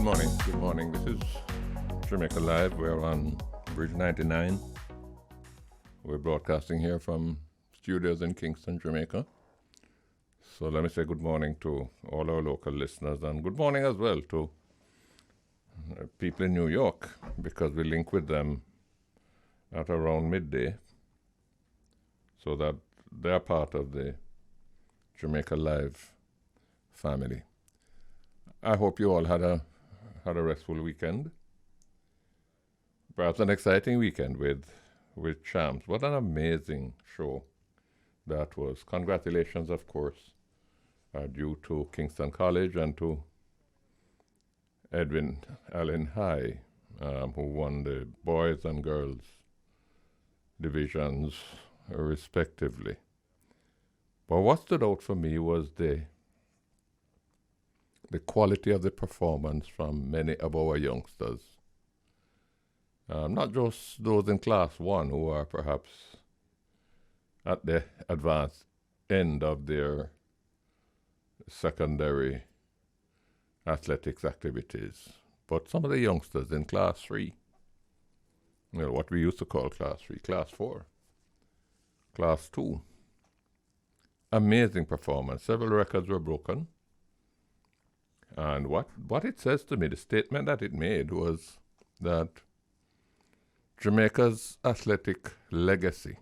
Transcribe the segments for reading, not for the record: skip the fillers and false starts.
morning. Good morning. This is Jamaica Live. We're on Bridge 99. We're broadcasting here from studios in Kingston, Jamaica. So let me say good morning to all our local listeners and good morning as well to people in New York, because we link with them at around midday so that they're part of the Jamaica Live family. I hope you all had a restful weekend. Perhaps an exciting weekend with Champs. What an amazing show that was. Congratulations, of course, due to Kingston College and to Edwin Allen High, who won the boys and girls divisions respectively. But what stood out for me was the quality of the performance from many of our youngsters. Not just those in Class 1 who are perhaps at the advanced end of their secondary athletics activities, but some of the youngsters in Class 3, what we used to call Class 3, Class 4, Class 2. Amazing performance. Several records were broken. And what it says to me, the statement that it made was that Jamaica's athletic legacy,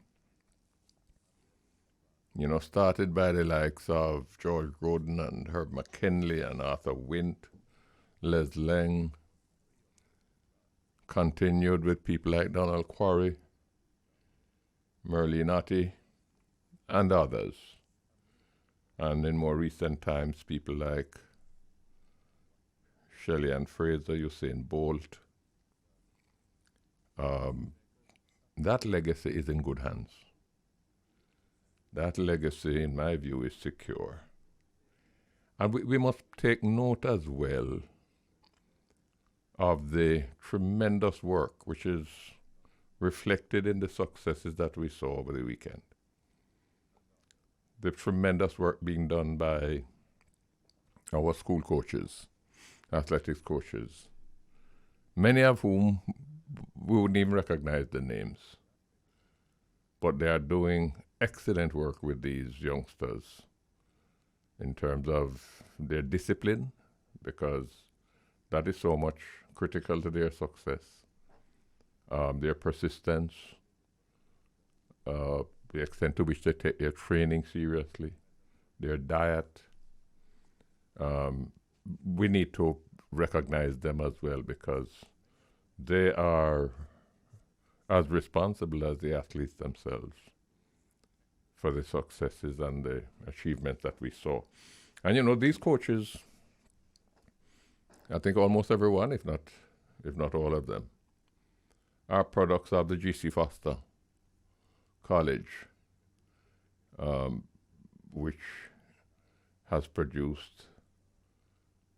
started by the likes of George Rhoden and Herb McKinley and Arthur Wint, Les Leng, continued with people like Donald Quarry, Merlin Ottey, and others. And in more recent times, people like Shelley Ann Fraser, Usain Bolt. That legacy is in good hands. That legacy, in my view, is secure. And we must take note as well of the tremendous work which is reflected in the successes that we saw over the weekend. The tremendous work being done by our school coaches, athletics coaches, many of whom we wouldn't even recognize the names. But they are doing excellent work with these youngsters in terms of their discipline, because that is so much critical to their success. Their persistence, the extent to which they take their training seriously, their diet. We need to recognize them as well, because they are as responsible as the athletes themselves for the successes and the achievements that we saw. And these coaches, I think almost everyone, if not all of them, are products of the G.C. Foster College, which has produced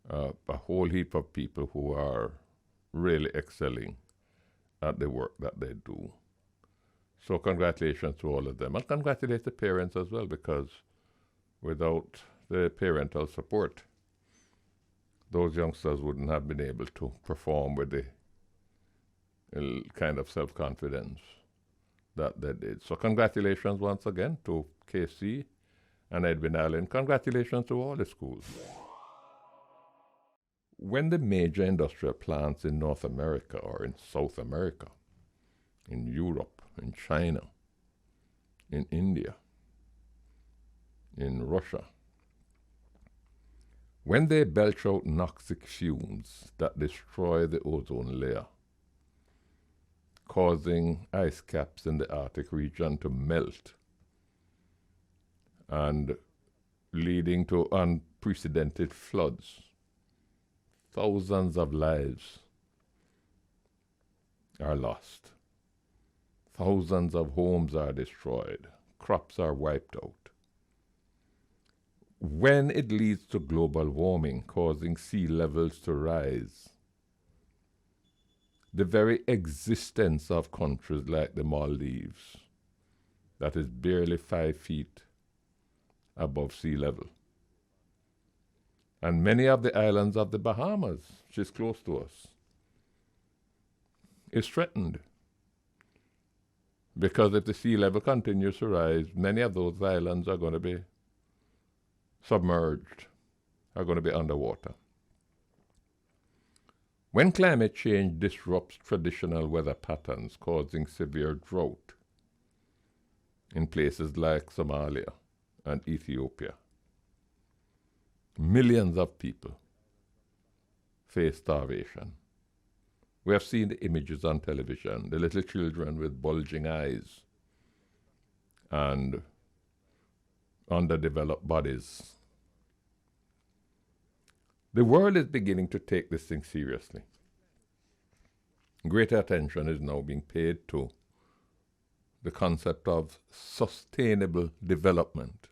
a whole heap of people who are really excelling at the work that they do. So congratulations to all of them. And congratulate the parents as well, because without the parental support, those youngsters wouldn't have been able to perform with the kind of self-confidence that they did. So congratulations once again to KC and Edwin Allen. Congratulations to all the schools. When the major industrial plants in North America or in South America, in Europe, in China, in India, in Russia, when they belch out noxic fumes that destroy the ozone layer, causing ice caps in the Arctic region to melt and leading to unprecedented floods, thousands of lives are lost. Thousands of homes are destroyed. Crops are wiped out. When it leads to global warming, causing sea levels to rise, the very existence of countries like the Maldives, that is barely 5 feet above sea level, And many of the islands of the Bahamas, which is close to us, is threatened. Because if the sea level continues to rise, many of those islands are going to be submerged, are going to be underwater. When climate change disrupts traditional weather patterns, causing severe drought in places like Somalia and Ethiopia, millions of people face starvation. We have seen the images on television, the little children with bulging eyes and underdeveloped bodies. The world is beginning to take this thing seriously. Greater attention is now being paid to the concept of sustainable development.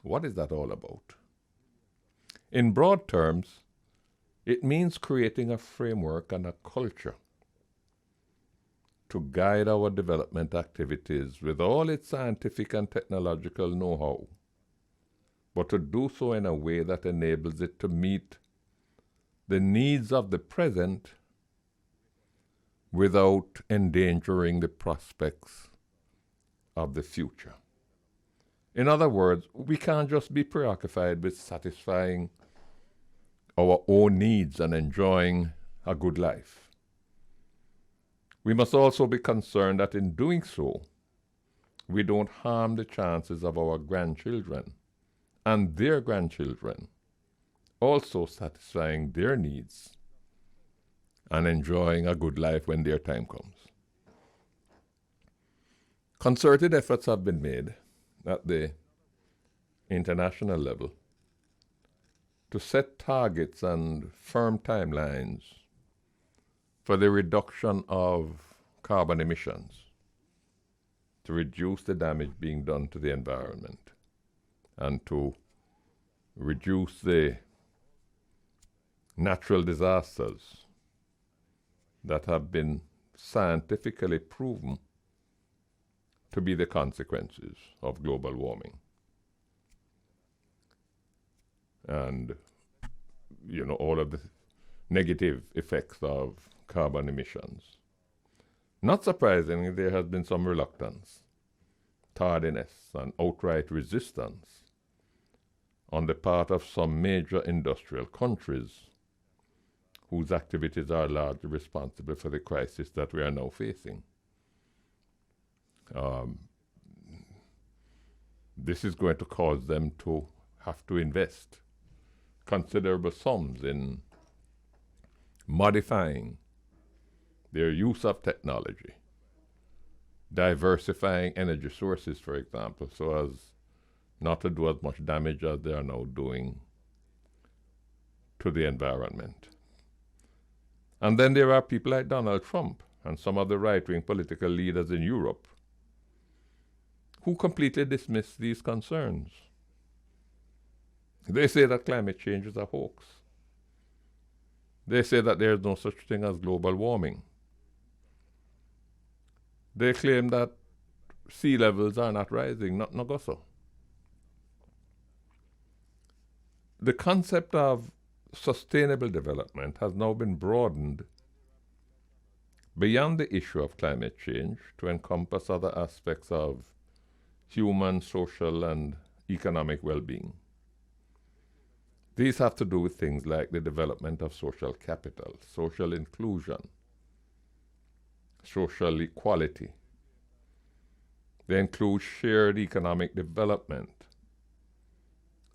What is that all about? In broad terms, it means creating a framework and a culture to guide our development activities with all its scientific and technological know-how, but to do so in a way that enables it to meet the needs of the present without endangering the prospects of the future. In other words, we can't just be preoccupied with satisfying our own needs and enjoying a good life. We must also be concerned that in doing so, we don't harm the chances of our grandchildren and their grandchildren also satisfying their needs and enjoying a good life when their time comes. Concerted efforts have been made at the international level to set targets and firm timelines for the reduction of carbon emissions to reduce the damage being done to the environment and to reduce the natural disasters that have been scientifically proven to be the consequences of global warming. And, all of the negative effects of carbon emissions. Not surprisingly, there has been some reluctance, tardiness, and outright resistance on the part of some major industrial countries whose activities are largely responsible for the crisis that we are now facing. This is going to cause them to have to invest considerable sums in modifying their use of technology, diversifying energy sources, for example, so as not to do as much damage as they are now doing to the environment. And then there are people like Donald Trump and some of the right-wing political leaders in Europe who completely dismiss these concerns. They say that climate change is a hoax. They say that there is no such thing as global warming. They claim that sea levels are not rising, not Nagoso. The concept of sustainable development has now been broadened beyond the issue of climate change to encompass other aspects of human, social, and economic well-being. These have to do with things like the development of social capital, social inclusion, social equality. They include shared economic development,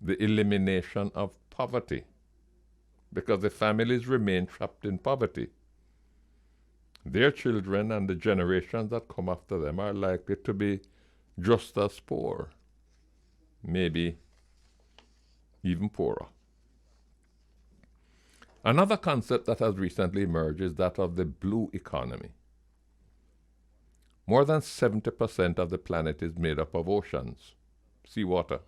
the elimination of poverty, because the families remain trapped in poverty. Their children and the generations that come after them are likely to be just as poor, maybe even poorer. Another concept that has recently emerged is that of the blue economy. More than 70% of the planet is made up of oceans, seawater.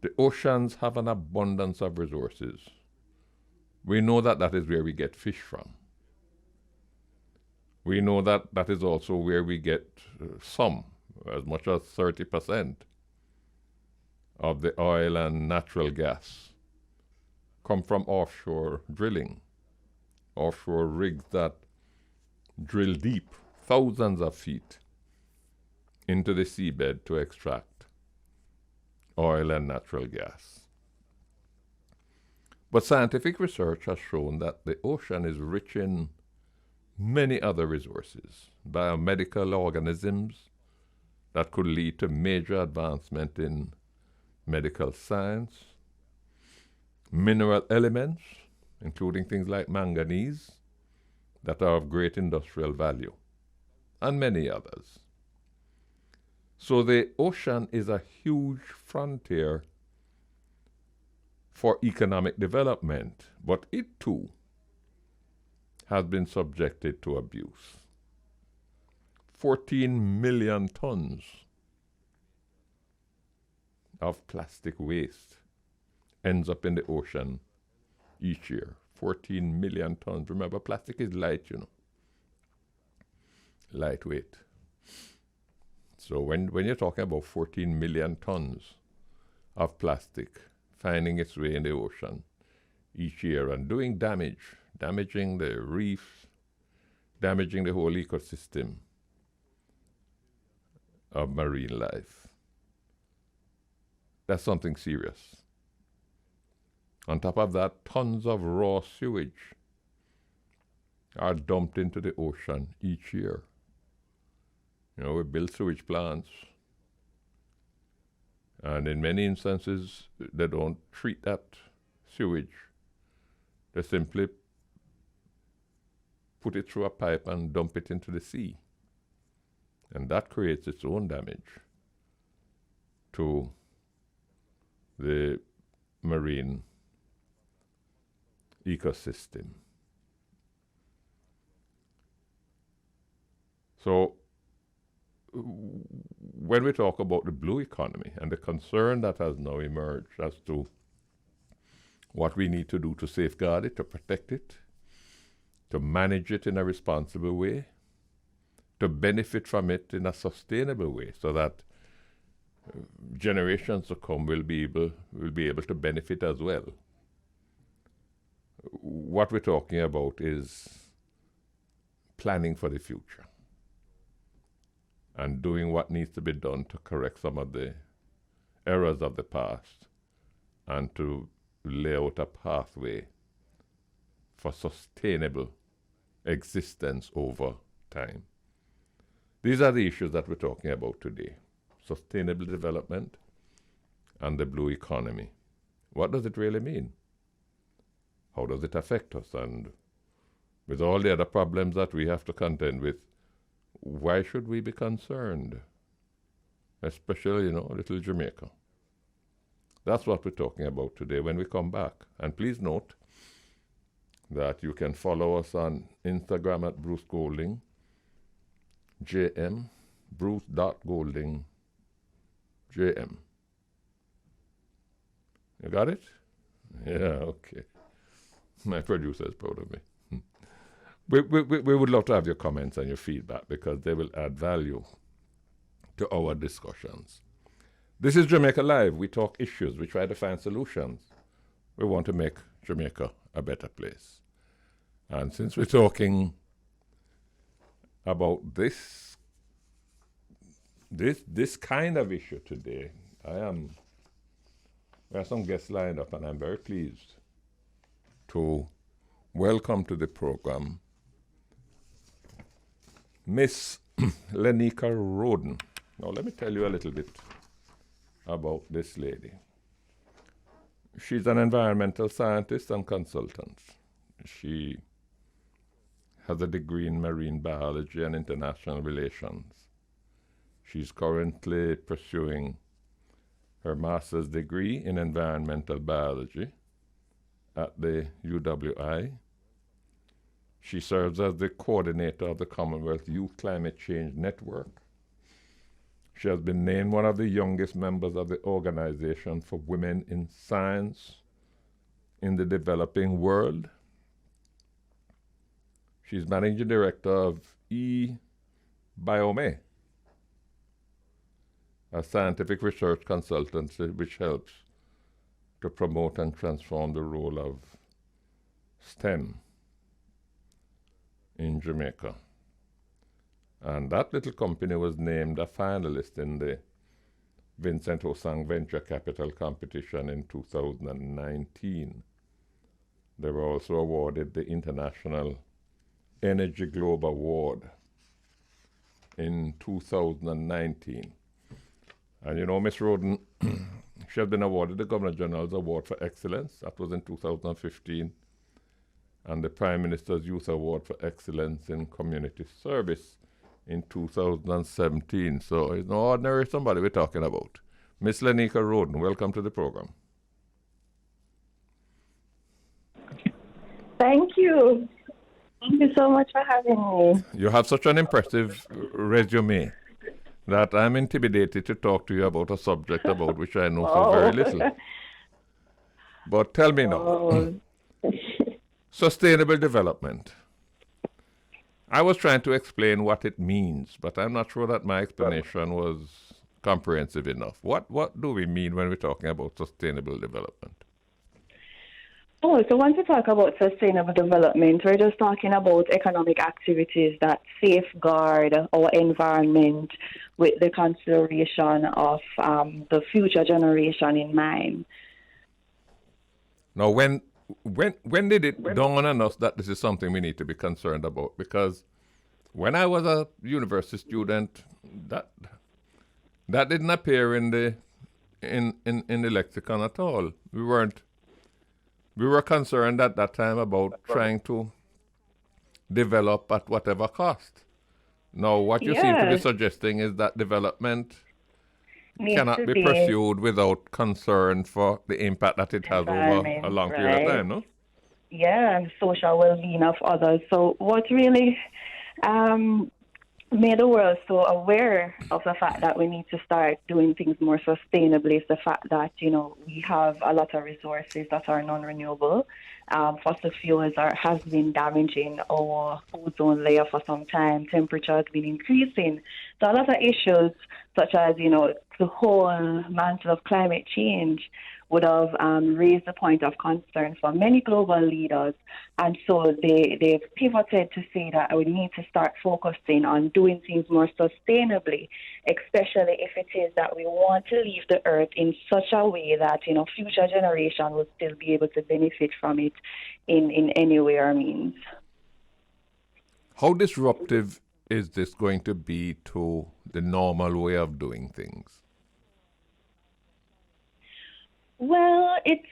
The oceans have an abundance of resources. We know that that is where we get fish from. We know that that is also where we get as much as 30% of the oil and natural gas come from offshore drilling, offshore rigs that drill deep, thousands of feet into the seabed to extract oil and natural gas. But scientific research has shown that the ocean is rich in many other resources, biomedical organisms that could lead to major advancement in medical science, mineral elements, including things like manganese, that are of great industrial value, and many others. So the ocean is a huge frontier for economic development, but it too has been subjected to abuse. 14 million tons of plastic waste ends up in the ocean each year. 14 million tons. Remember, plastic is light, lightweight. So when you're talking about 14 million tons of plastic finding its way in the ocean each year and doing damage, damaging the reefs, damaging the whole ecosystem of marine life, that's something serious. On top of that, tons of raw sewage are dumped into the ocean each year. We build sewage plants, and in many instances, they don't treat that sewage. They simply put it through a pipe and dump it into the sea. And that creates its own damage to the marine ecosystem. So when we talk about the blue economy and the concern that has now emerged as to what we need to do to safeguard it, to protect it, to manage it in a responsible way, to benefit from it in a sustainable way, so that generations to come will be able to benefit as well. What we're talking about is planning for the future and doing what needs to be done to correct some of the errors of the past and to lay out a pathway for sustainable existence over time. These are the issues that we're talking about today: sustainable development and the blue economy. What does it really mean? How does it affect us? And with all the other problems that we have to contend with, why should we be concerned? Especially, little Jamaica. That's what we're talking about today when we come back. And please note that you can follow us on Instagram at Bruce Golding, JM, Bruce.Golding, JM. You got it? Yeah, okay. My producer is proud of me. We would love to have your comments and your feedback, because they will add value to our discussions. This is Jamaica Live. We talk issues. We try to find solutions. We want to make Jamaica a better place. And since we're talking about this kind of issue today, we have some guests lined up, and I'm very pleased to welcome to the program Miss Lenica Rhoden. Now, let me tell you a little bit about this lady. She's an environmental scientist and consultant. She has a degree in marine biology and international relations. She's currently pursuing her master's degree in environmental biology at the UWI. She serves as the coordinator of the Commonwealth Youth Climate Change Network. She has been named one of the youngest members of the Organization for Women in Science in the Developing World. She's managing director of eBiome, a scientific research consultancy which helps to promote and transform the role of STEM in Jamaica. And that little company was named a finalist in the Vincent Osang Venture Capital competition in 2019. They were also awarded the International Energy Globe Award in 2019. And you know, Miss Rhoden, she has been awarded the Governor General's Award for Excellence. That was in 2015. And the Prime Minister's Youth Award for Excellence in Community Service in 2017. So it's no ordinary somebody we're talking about. Miss Lenica Rhoden, welcome to the program. Thank you. Thank you so much for having me. You have such an impressive resume that I'm intimidated to talk to you about a subject about which I know so very little. But tell me now, sustainable development. I was trying to explain what it means, but I'm not sure that my explanation was comprehensive enough. What do we mean when we're talking about sustainable development? Oh, so once we talk about sustainable development, we're just talking about economic activities that safeguard our environment with the consideration of the future generation in mind. Now, when did it dawn on us that this is something we need to be concerned about? Because when I was a university student, that didn't appear in the lexicon at all. We were concerned at that time about trying to develop at whatever cost. Now, what you seem to be suggesting is that development cannot be pursued without concern for the impact that it has over a long period of time, no? Yeah, and social well-being of others. So what really made the world so aware of the fact that we need to start doing things more sustainably is the fact that, you know, we have a lot of resources that are non-renewable. Fossil fuels has been damaging our ozone layer for some time. Temperature has been increasing. So a lot of issues such as, you know, the whole mantle of climate change would have raised the point of concern for many global leaders. And so they've pivoted to say that we need to start focusing on doing things more sustainably, especially if it is that we want to leave the earth in such a way that, you know, future generations will still be able to benefit from it in any way or means. How disruptive is this going to be to the normal way of doing things? Well, it's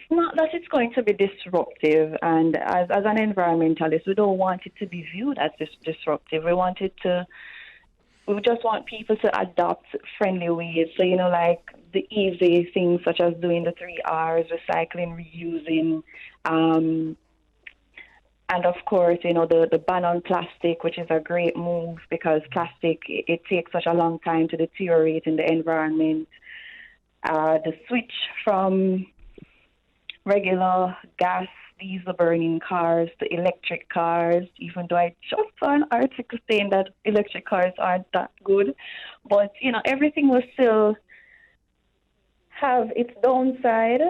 not that it's going to be disruptive, and as an environmentalist, we don't want it to be viewed as disruptive. We just want people to adopt friendly ways. So, you know, like the easy things such as doing the 3 R's, recycling, reusing, and of course, you know, the ban on plastic, which is a great move because plastic, it takes such a long time to deteriorate in the environment. The switch from regular gas, diesel burning cars to electric cars, even though I just saw an article saying that electric cars aren't that good. But, you know, everything will still have its downside,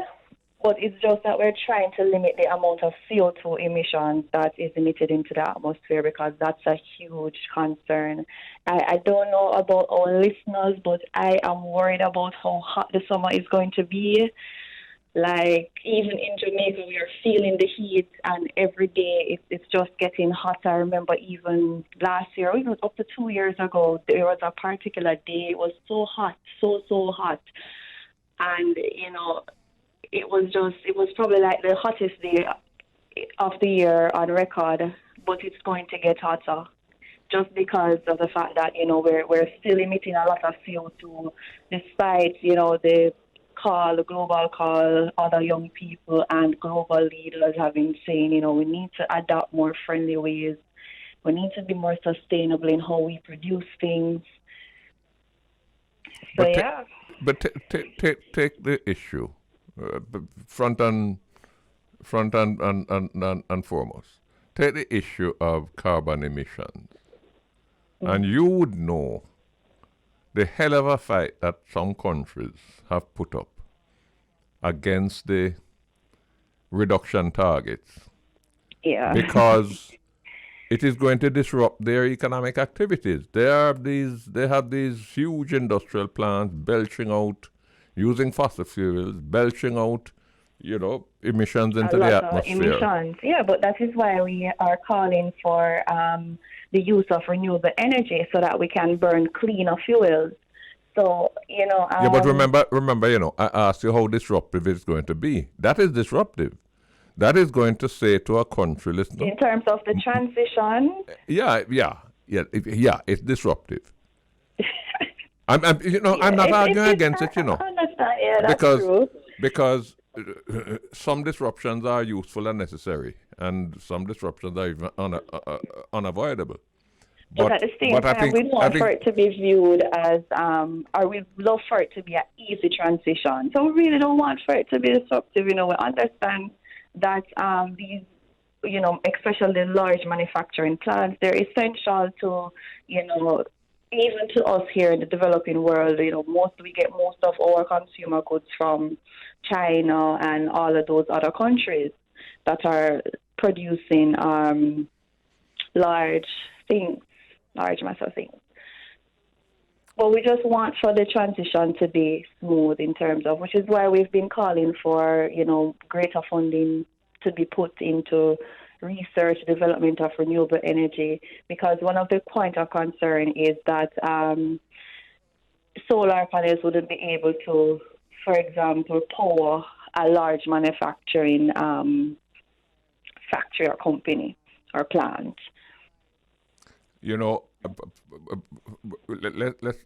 but it's just that we're trying to limit the amount of CO2 emissions that is emitted into the atmosphere because that's a huge concern. I don't know about our listeners, but I am worried about how hot the summer is going to be. Like, even in Jamaica, we are feeling the heat, and every day it's just getting hotter. I remember even last year, even up to 2 years ago, there was a particular day. It was so hot, so hot. And, you know, it was probably like the hottest day of the year on record, but it's going to get hotter just because of the fact that, you know, we're still emitting a lot of CO2 despite, you know, the global call, other young people and global leaders have been saying, you know, we need to adopt more friendly ways. We need to be more sustainable in how we produce things. So, take the issue. Front and foremost, take the issue of carbon emissions. And you would know the hell of a fight that some countries have put up against the reduction targets Yeah. because it is going to disrupt their economic activities. They have these huge industrial plants belching out, using fossil fuels, belching out, emissions A into the lot of atmosphere. emissions. Yeah, but that is why we are calling for the use of renewable energy so that we can burn cleaner fuels. So, Yeah, but remember, I asked you how disruptive it's going to be. That is disruptive. That is going to say to a country, listen, in terms of the transition, it's disruptive. I'm not arguing against it, I understand. Yeah, that's because true. because some disruptions are useful and necessary, and some disruptions are even unavoidable. But at the same time, we want for it to be viewed as, or we love for it to be an easy transition. So we really don't want for it to be disruptive. We understand that these, especially large manufacturing plants, they're essential to, even to us here in the developing world. We get most of our consumer goods from China and all of those other countries that are producing large mass of things. But we just want for the transition to be smooth in terms of, which is why we've been calling for, greater funding to be put into research, development of renewable energy, because one of the points of concern is that solar panels wouldn't be able to, for example, power a large manufacturing factory or company or plant.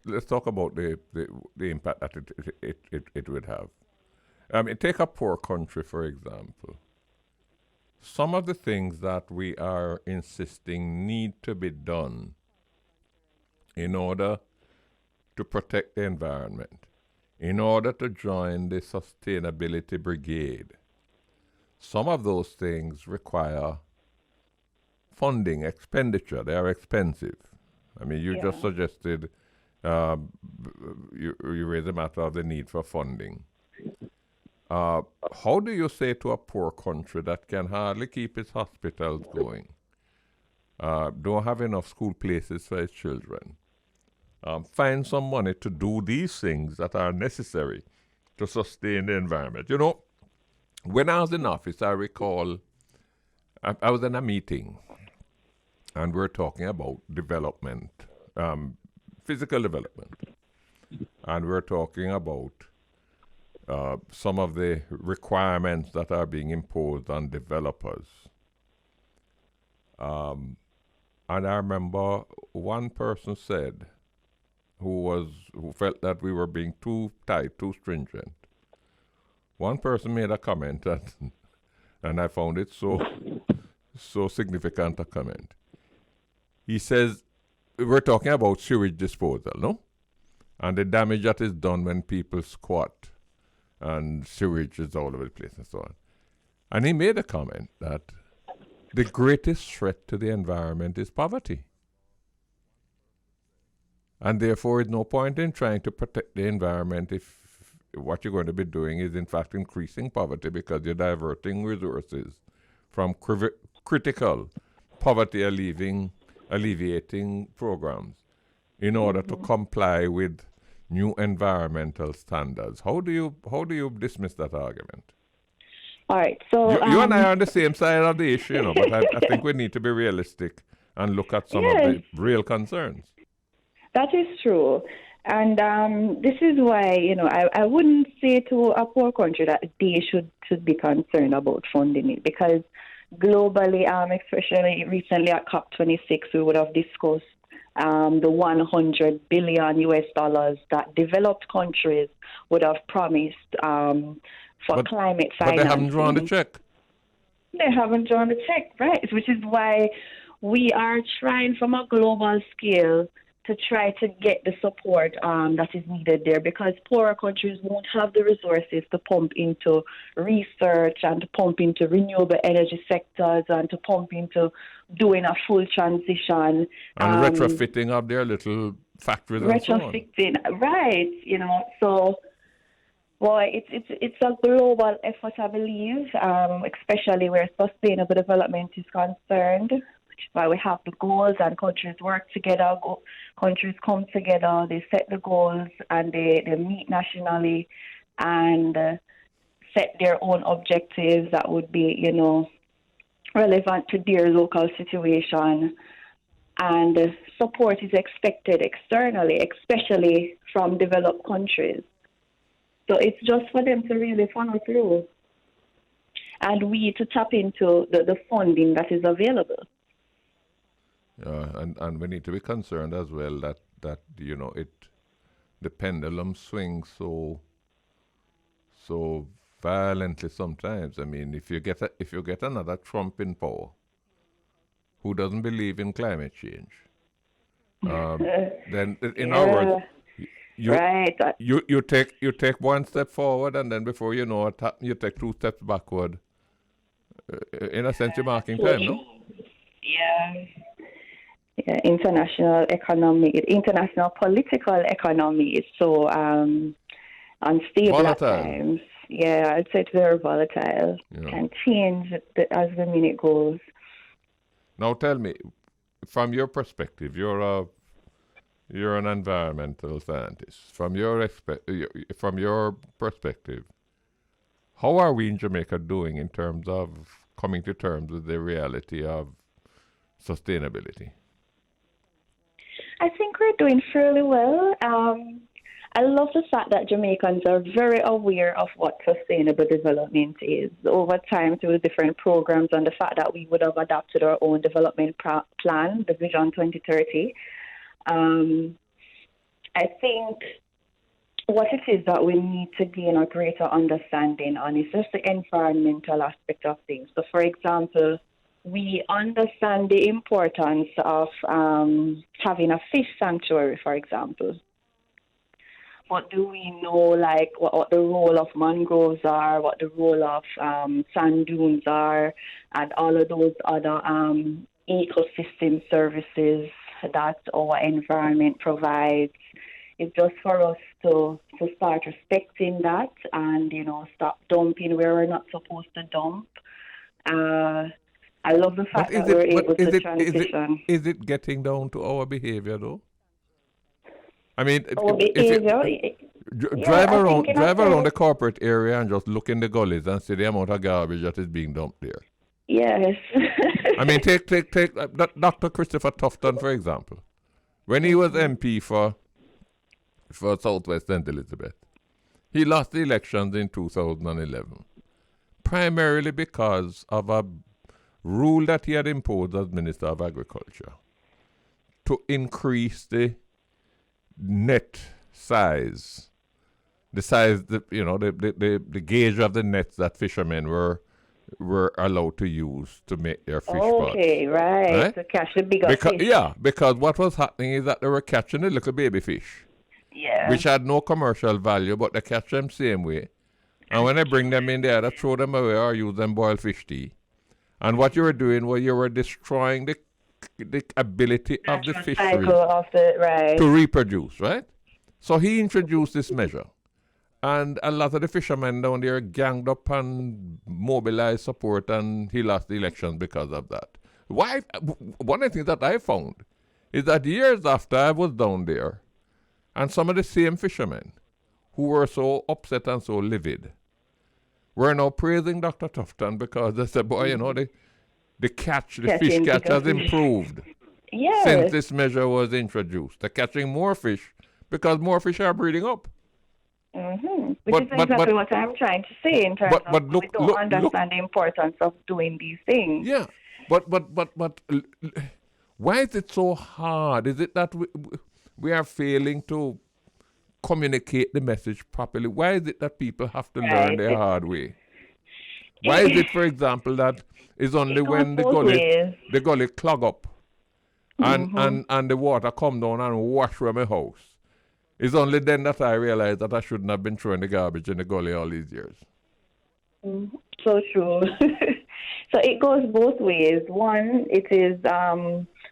Let's talk about the impact that it would have. Take a poor country, for example. Some of the things that we are insisting need to be done in order to protect the environment, in order to join the sustainability brigade. Some of those things require funding, expenditure. They are expensive. You just suggested you raised the matter of the need for funding. How do you say to a poor country that can hardly keep its hospitals going, don't have enough school places for its children, find some money to do these things that are necessary to sustain the environment? When I was in office, I recall I was in a meeting and we're talking about development, physical development. And we're talking about some of the requirements that are being imposed on developers. And I remember one person said, who felt that we were being too tight, too stringent. One person made a comment that, and I found it so significant a comment. He says, we're talking about sewage disposal, no? And the damage that is done when people squat and sewage is all over the place and so on. And he made a comment that the greatest threat to the environment is poverty. And therefore, it's no point in trying to protect the environment if what you're going to be doing is in fact increasing poverty, because you're diverting resources from critical poverty alleviating programs in order to comply with new environmental standards. How do you dismiss that argument? All right, so you and I are on the same side of the issue, but I think we need to be realistic and look at some of the real concerns. That is true. And this is why, I wouldn't say to a poor country that they should be concerned about funding it, because globally, especially recently at COP26, we would have discussed the $100 billion that developed countries would have promised for climate financing. But they haven't drawn the check. They haven't drawn the check, right? Which is why we are trying from a global scale to try to get the support that is needed there, because poorer countries won't have the resources to pump into research and to pump into renewable energy sectors and to pump into doing a full transition. And retrofitting of their little factories and so on. retrofitting, right? You know, so boy, it's a global effort, I believe, especially where sustainable development is concerned, which is why we have the goals and countries work together. Countries come together, they set the goals, and they meet nationally and set their own objectives that would be, you know, relevant to their local situation. And support is expected externally, especially from developed countries. So it's just for them to really follow through, and we to tap into the funding that is available. And we need to be concerned as well that you know the pendulum swings so violently sometimes. I mean, if you get another Trump in power who doesn't believe in climate change, then in our words, you take one step forward, and then before you know it, you take 2 steps backward. In a sense, you're marking time, no? Yeah. Yeah, international political economy is so unstable volatile. At times. Yeah, I'd say it's very volatile. Yeah. Can change as the minute goes. Now tell me, from your perspective, you're an environmental scientist. From your perspective, how are we in Jamaica doing in terms of coming to terms with the reality of sustainability? I think we're doing fairly well. I love the fact that Jamaicans are very aware of what sustainable development is. Over time, through different programs, and the fact that we would have adopted our own development plan, the Vision 2030. I think what it is that we need to gain a greater understanding on is just the environmental aspect of things. So, for example, we understand the importance of having a fish sanctuary, for example. But do we know, like, what the role of mangroves are, what the role of sand dunes are, and all of those other ecosystem services that our environment provides? It's just for us to start respecting that and, you know, stop dumping where we're not supposed to dump. I love the fact that we're able to transition. Is it getting down to our behavior, though? I mean, our behavior, drive around the corporate area and just look in the gullies and see the amount of garbage that is being dumped there. Yes. I mean, take Dr. Christopher Tufton, for example. When he was MP for Southwest St. Elizabeth, he lost the elections in 2011, primarily because of a rule that he had imposed as Minister of Agriculture to increase the net size, the gauge of the nets that fishermen were allowed to use to make their fish pots. Okay, right. To catch the bigger fish. Yeah, because what was happening is that they were catching the little baby fish, which had no commercial value, but they catch them same way. And when they bring them in there, they throw them away or use them boiled fish tea. And what you were doing was you were destroying the ability of the fishery to reproduce, right? So he introduced this measure. And a lot of the fishermen down there ganged up and mobilized support, and he lost the elections because of that. One of the things that I found is that years after I was down there, and some of the same fishermen who were so upset and so livid were now praising Dr. Tufton because they said, boy, you know, the fish catch has improved since this measure was introduced. They're catching more fish because more fish are breeding up. Mm-hmm. Which is exactly what I'm trying to say in terms of we don't understand the importance of doing these things. Yeah, but why is it so hard? Is it that we are failing to communicate the message properly? Why is it that people have to learn the hard way? Why is it, for example, that it's only when the gully clog up and the water come down and wash from my house, it's only then that I realize that I shouldn't have been throwing the garbage in the gully all these years. So true. So it goes both ways. One, it is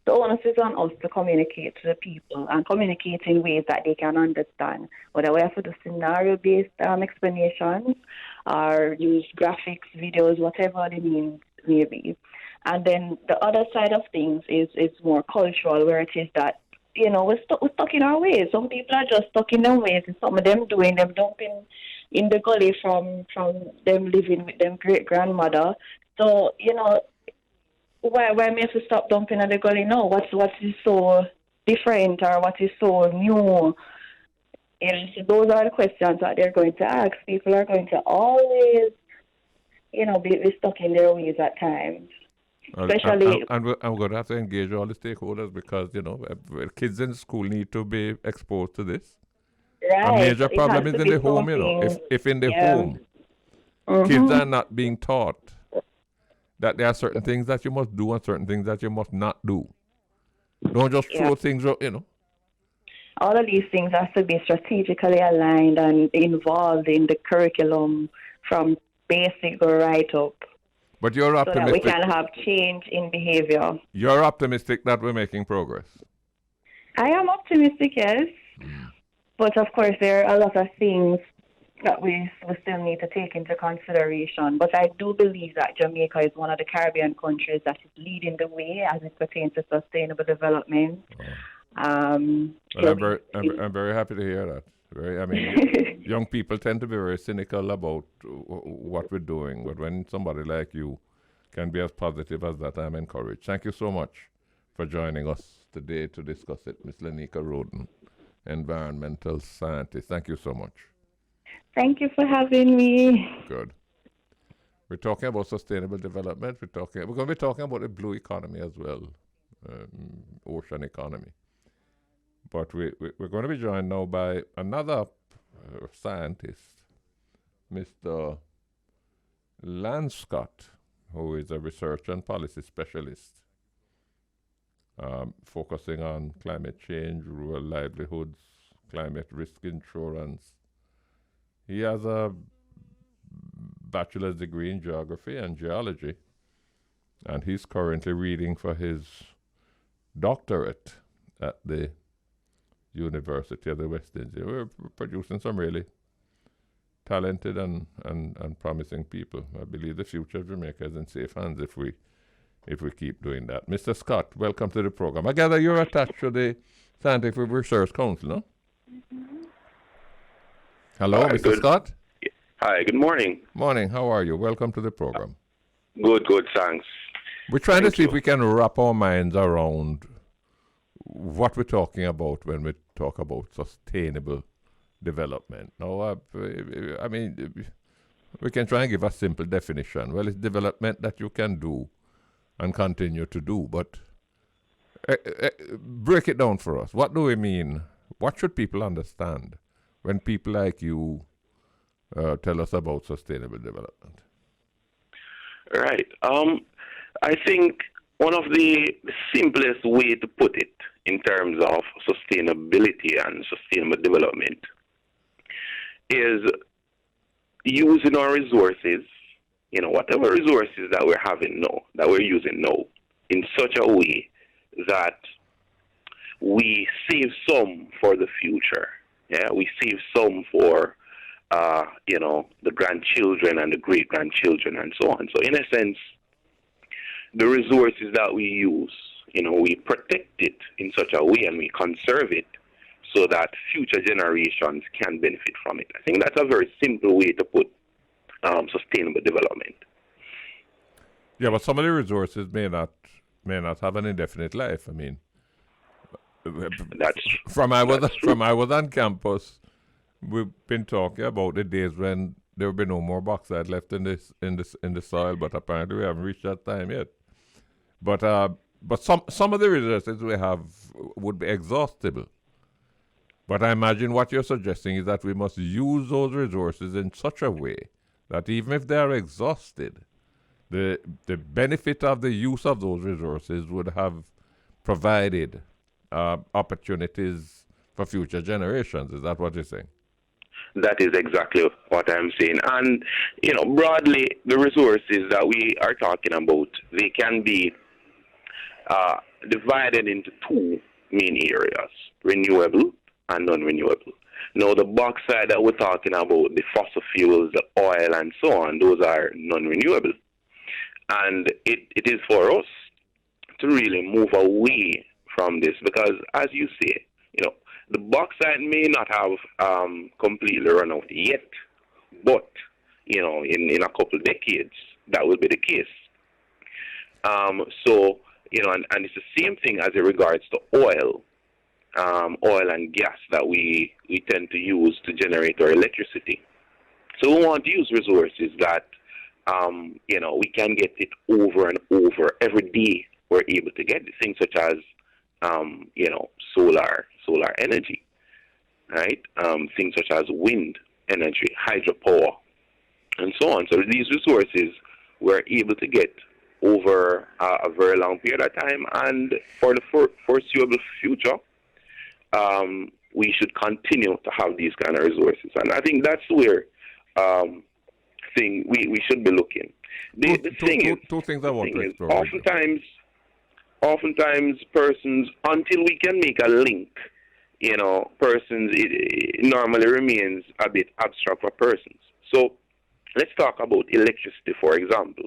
the onus is on us to communicate to the people and communicate in ways that they can understand. Whether we have to do scenario-based explanations or use graphics, videos, whatever the means may be. And then the other side of things is more cultural, where it is that, we're stuck in our ways. Some people are just stuck in their ways, and some of them doing them dumping in the gully from them living with them great-grandmother. So, why we have to stop dumping in the gully now? What is so different, or what is so new? So those are the questions that they're going to ask. People are going to always, be stuck in their ways at times. Especially, and we're going to have to engage all the stakeholders because, kids in school need to be exposed to this. right, A major it problem has is to in be the home, something. If in the Yeah. home, kids are not being taught that there are certain things that you must do and certain things that you must not do. Don't just throw things out, All of these things have to be strategically aligned and involved in the curriculum from basic right up, But you're so that we optimistic. can have change in behavior. You're optimistic that we're making progress. I am optimistic, yes. But of course, there are a lot of things that we still need to take into consideration. But I do believe that Jamaica is one of the Caribbean countries that is leading the way as it pertains to sustainable development. Well, I'm very happy to hear that. Young people tend to be very cynical about what we're doing, but when somebody like you can be as positive as that, I'm encouraged. Thank you so much for joining us today to discuss it, Ms. Lenica Rhoden, environmental scientist. Thank you so much. Thank you for having me. Good. We're talking about sustainable development. We're going to be talking about the blue economy as well, ocean economy. But we're going to be joined now by another scientist, Mr. Lance Scott, who is a research and policy specialist, focusing on climate change, rural livelihoods, climate risk insurance. He has a bachelor's degree in geography and geology, and he's currently reading for his doctorate at the University of the West Indies. We're producing some really talented and promising people. I believe the future of Jamaica is in safe hands if we keep doing that. Mr. Scott, welcome to the program. I gather you're attached to the Scientific Research Council, no? Hello, Mr. Scott? Hi, good morning. Morning, how are you? Welcome to the program. Good, thanks. We're trying to see if we can wrap our minds around what we're talking about when we talk about sustainable development. Now, I mean, we can try and give a simple definition. Well, it's development that you can do and continue to do, but break it down for us. What do we mean? What should people understand when people like you tell us about sustainable development? Right. I think one of the simplest way to put it in terms of sustainability and sustainable development is using our resources, whatever resources that we're having now, that we're using now, in such a way that we save some for the future. Yeah, we save some for, the grandchildren and the great-grandchildren and so on. So in a sense, the resources that we use, we protect it in such a way and we conserve it so that future generations can benefit from it. I think that's a very simple way to put sustainable development. Yeah, but some of the resources may not have an indefinite life. I mean, from I was on campus, we've been talking about the days when there will be no more bauxite left in the soil, but apparently we haven't reached that time yet. But some of the resources we have would be exhaustible. But I imagine what you're suggesting is that we must use those resources in such a way that even if they are exhausted, the benefit of the use of those resources would have provided opportunities for future generations. Is that what you're saying? That is exactly what I'm saying. And, broadly, the resources that we are talking about, they can be divided into two main areas: renewable and non-renewable. Now, the bauxite that we're talking about, the fossil fuels, the oil, and so on, those are non-renewable. And it is for us to really move away from this because, as you say, the bauxite may not have completely run out yet, but, in a couple of decades, that will be the case. And it's the same thing as it regards to oil and gas that we tend to use to generate our electricity. So we want to use resources that, we can get it over and over. Every day we're able to get things such as, solar energy, right? Things such as wind energy, hydropower, and so on. So these resources we're able to get over a very long period of time, and for the foreseeable future, we should continue to have these kind of resources. And I think that's where we should be looking. Two things I want to explore. Oftentimes persons, until we can make a link, persons, it normally remains a bit abstract for persons. So let's talk about electricity, for example,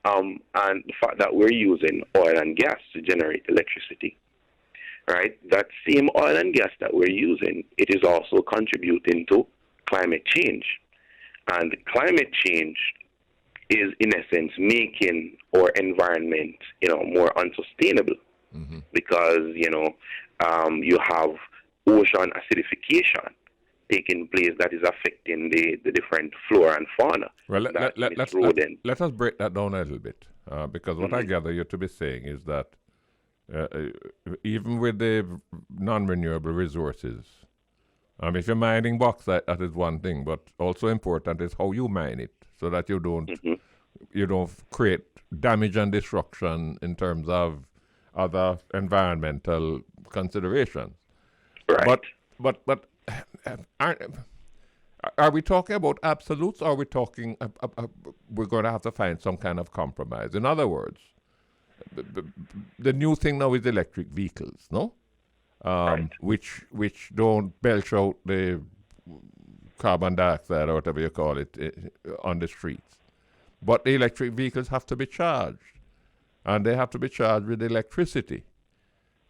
and the fact that we're using oil and gas to generate electricity, right? That same oil and gas that we're using, it is also contributing to climate change. And climate change is, in essence, making our environment, more unsustainable, because, you have ocean acidification taking place that is affecting the different flora and fauna. Well, let us break that down a little bit, because what I gather you to be saying is that even with the non-renewable resources, if you're mining bauxite, that is one thing, but also important is how you mine it, so that you don't create damage and destruction in terms of other environmental considerations. Right. But are we talking about absolutes, or are we talking we're going to have to find some kind of compromise? In other words, the new thing now is electric vehicles, no? Right. Which don't belch out the carbon dioxide or whatever you call it on the streets. But the electric vehicles have to be charged, and they have to be charged with electricity,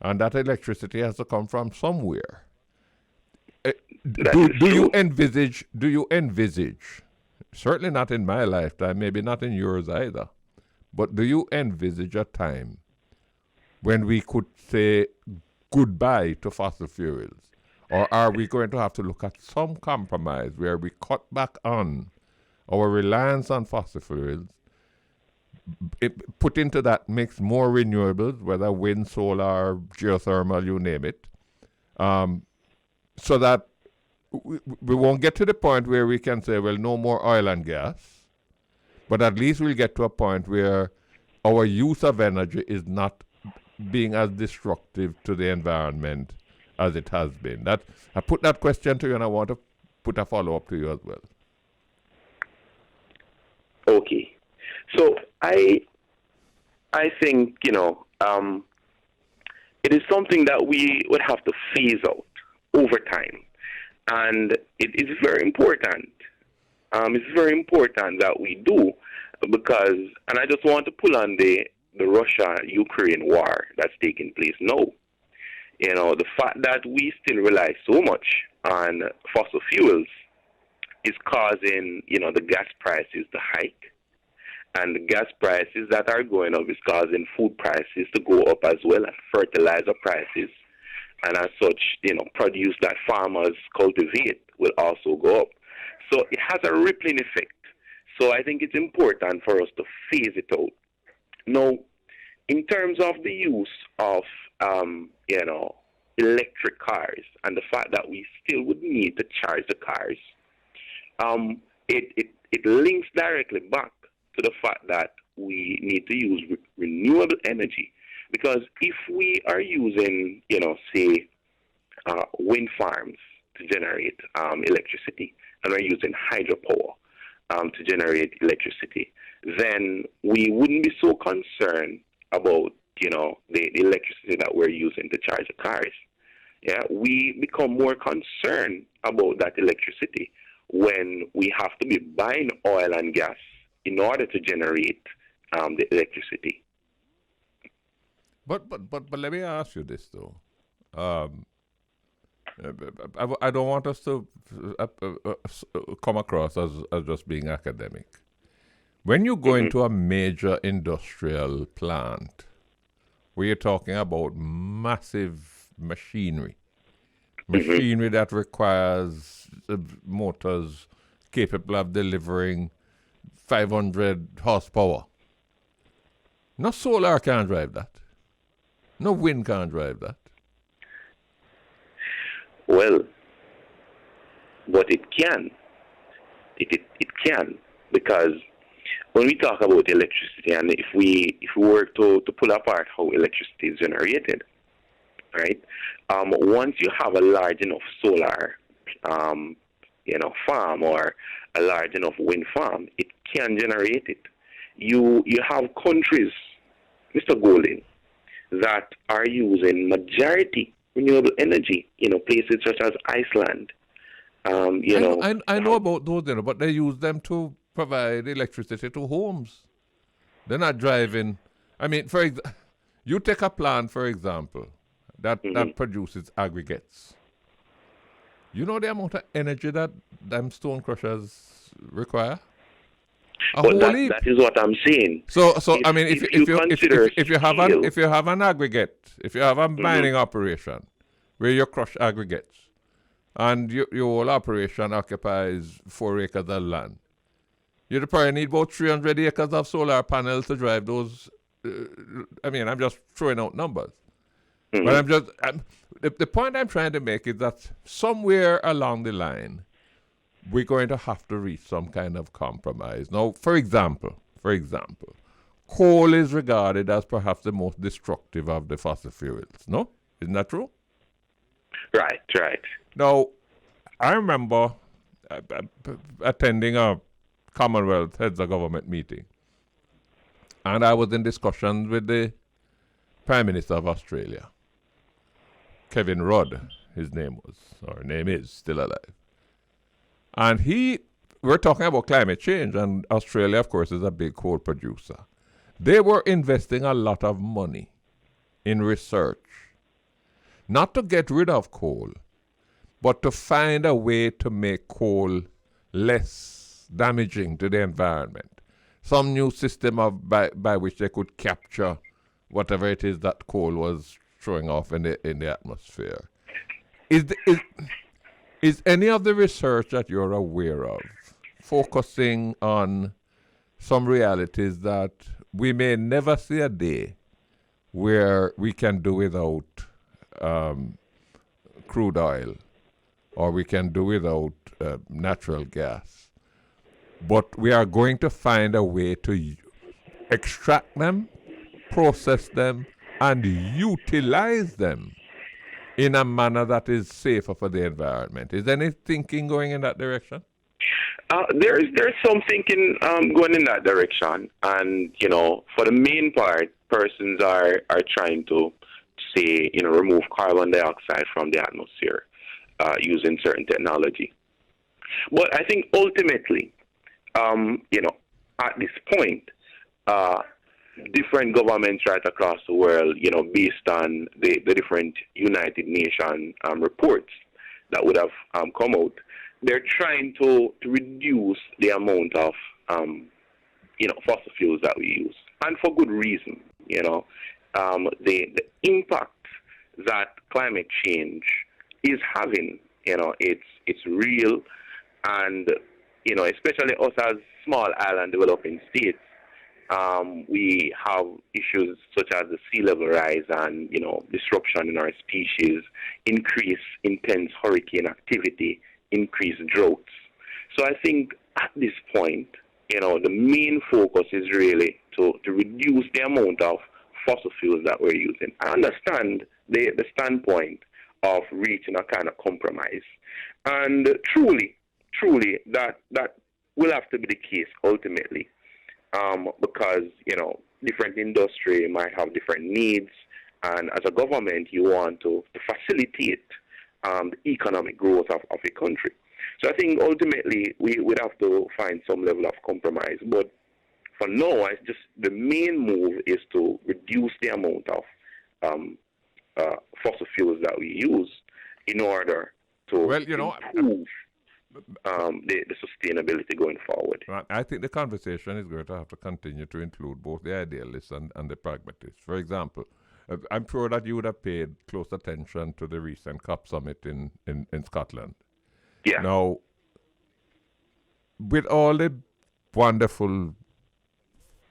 and that electricity has to come from somewhere. Do you envisage, certainly not in my lifetime, maybe not in yours either, but do you envisage a time when we could say goodbye to fossil fuels? Or are we going to have to look at some compromise where we cut back on our reliance on fossil fuels, put into that mix more renewables, whether wind, solar, geothermal, you name it, so that we won't get to the point where we can say, well, no more oil and gas, but at least we'll get to a point where our use of energy is not being as destructive to the environment as it has been. I put that question to you, and I want to put a follow-up to you as well. Okay. So I think, it is something that we would have to phase out over time. And it is very important. It's very important that we do, because, and I just want to pull on the Russia-Ukraine war that's taking place now. The fact that we still rely so much on fossil fuels is causing, the gas prices to hike. And the gas prices that are going up is causing food prices to go up as well, and fertilizer prices. And as such, produce that farmers cultivate will also go up. So it has a rippling effect. So I think it's important for us to phase it out. Now, in terms of the use of, electric cars, and the fact that we still would need to charge the cars, it links directly back to the fact that we need to use renewable energy. Because if we are using, say, wind farms to generate electricity, and we're using hydropower to generate electricity, then we wouldn't be so concerned about the electricity that we're using to charge the cars. Yeah, we become more concerned about that electricity when we have to be buying oil and gas in order to generate the electricity. But let me ask you this though. I don't want us to come across as just being academic. When you go into a major industrial plant, where you're talking about massive machinery that requires motors capable of delivering 500 horsepower. No solar can drive that. No wind can drive that. Well, but it can. It can, because when we talk about electricity, and if we were to pull apart how electricity is generated, right? Once you have a large enough solar, farm, or a large enough wind farm, it can generate it. You have countries, Mr. Golden, that are using majority renewable energy. Places such as Iceland. I know about those, but they use them to provide electricity to homes. They're not driving. I mean, you take a plant, for example, that produces aggregates. You know the amount of energy that them stone crushers require? That is what I'm saying. So I mean, if you have an aggregate, if you have a mining operation where you crush aggregates, and your whole operation occupies 4 acres of land, you'd probably need about 300 acres of solar panels to drive those. I'm just throwing out numbers. But the point I'm trying to make is that somewhere along the line, we're going to have to reach some kind of compromise. Now, for example, coal is regarded as perhaps the most destructive of the fossil fuels. No? Isn't that true? Right. Now, I remember attending a Commonwealth Heads of Government meeting, and I was in discussions with the Prime Minister of Australia, Kevin Rudd, his name is, still alive. And we're talking about climate change, and Australia, of course, is a big coal producer. They were investing a lot of money in research, not to get rid of coal, but to find a way to make coal less damaging to the environment. Some new system by which they could capture whatever it is that coal was throwing off in the atmosphere. Is any of the research that you're aware of focusing on some realities that we may never see a day where we can do without crude oil, or we can do without natural gas, but we are going to find a way to extract them, process them, and utilize them in a manner that is safer for the environment? Is any thinking going in that direction? There's some thinking going in that direction, and for the main part, persons are trying to say remove carbon dioxide from the atmosphere using certain technology. But I think ultimately, at this point, different governments right across the world, based on the different United Nations reports that would have come out, they're trying to reduce the amount of, fossil fuels that we use, and for good reason. The impact that climate change is having, it's real, and especially us as small island developing states. We have issues such as the sea level rise and, disruption in our species, increased intense hurricane activity, increased droughts. So I think at this point, the main focus is really to reduce the amount of fossil fuels that we're using. I understand the standpoint of reaching a kind of compromise. And truly, that will have to be the case ultimately. Because, different industry might have different needs, and as a government, you want to facilitate the economic growth of a country. So I think ultimately we would have to find some level of compromise. But for now, it's just the main move is to reduce the amount of fossil fuels that we use in order to improve the sustainability going forward. I think the conversation is going to have to continue to include both the idealists and the pragmatists. For example, I'm sure that you would have paid close attention to the recent COP summit in Scotland. Yeah. Now, with all the wonderful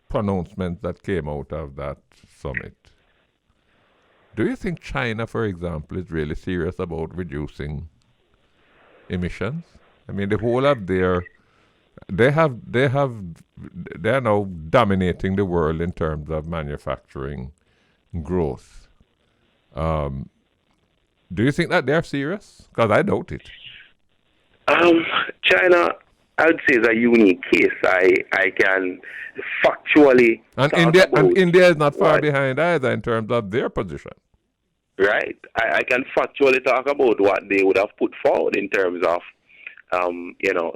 pronouncements that came out of that summit, do you think China, for example, is really serious about reducing emissions? I mean, the whole of they're now dominating the world in terms of manufacturing growth. Do you think that they're serious? Because I doubt it. China, I'd say, is a unique case. I can factually and India is not far behind either in terms of their position. Right. I can factually talk about what they would have put forward in terms of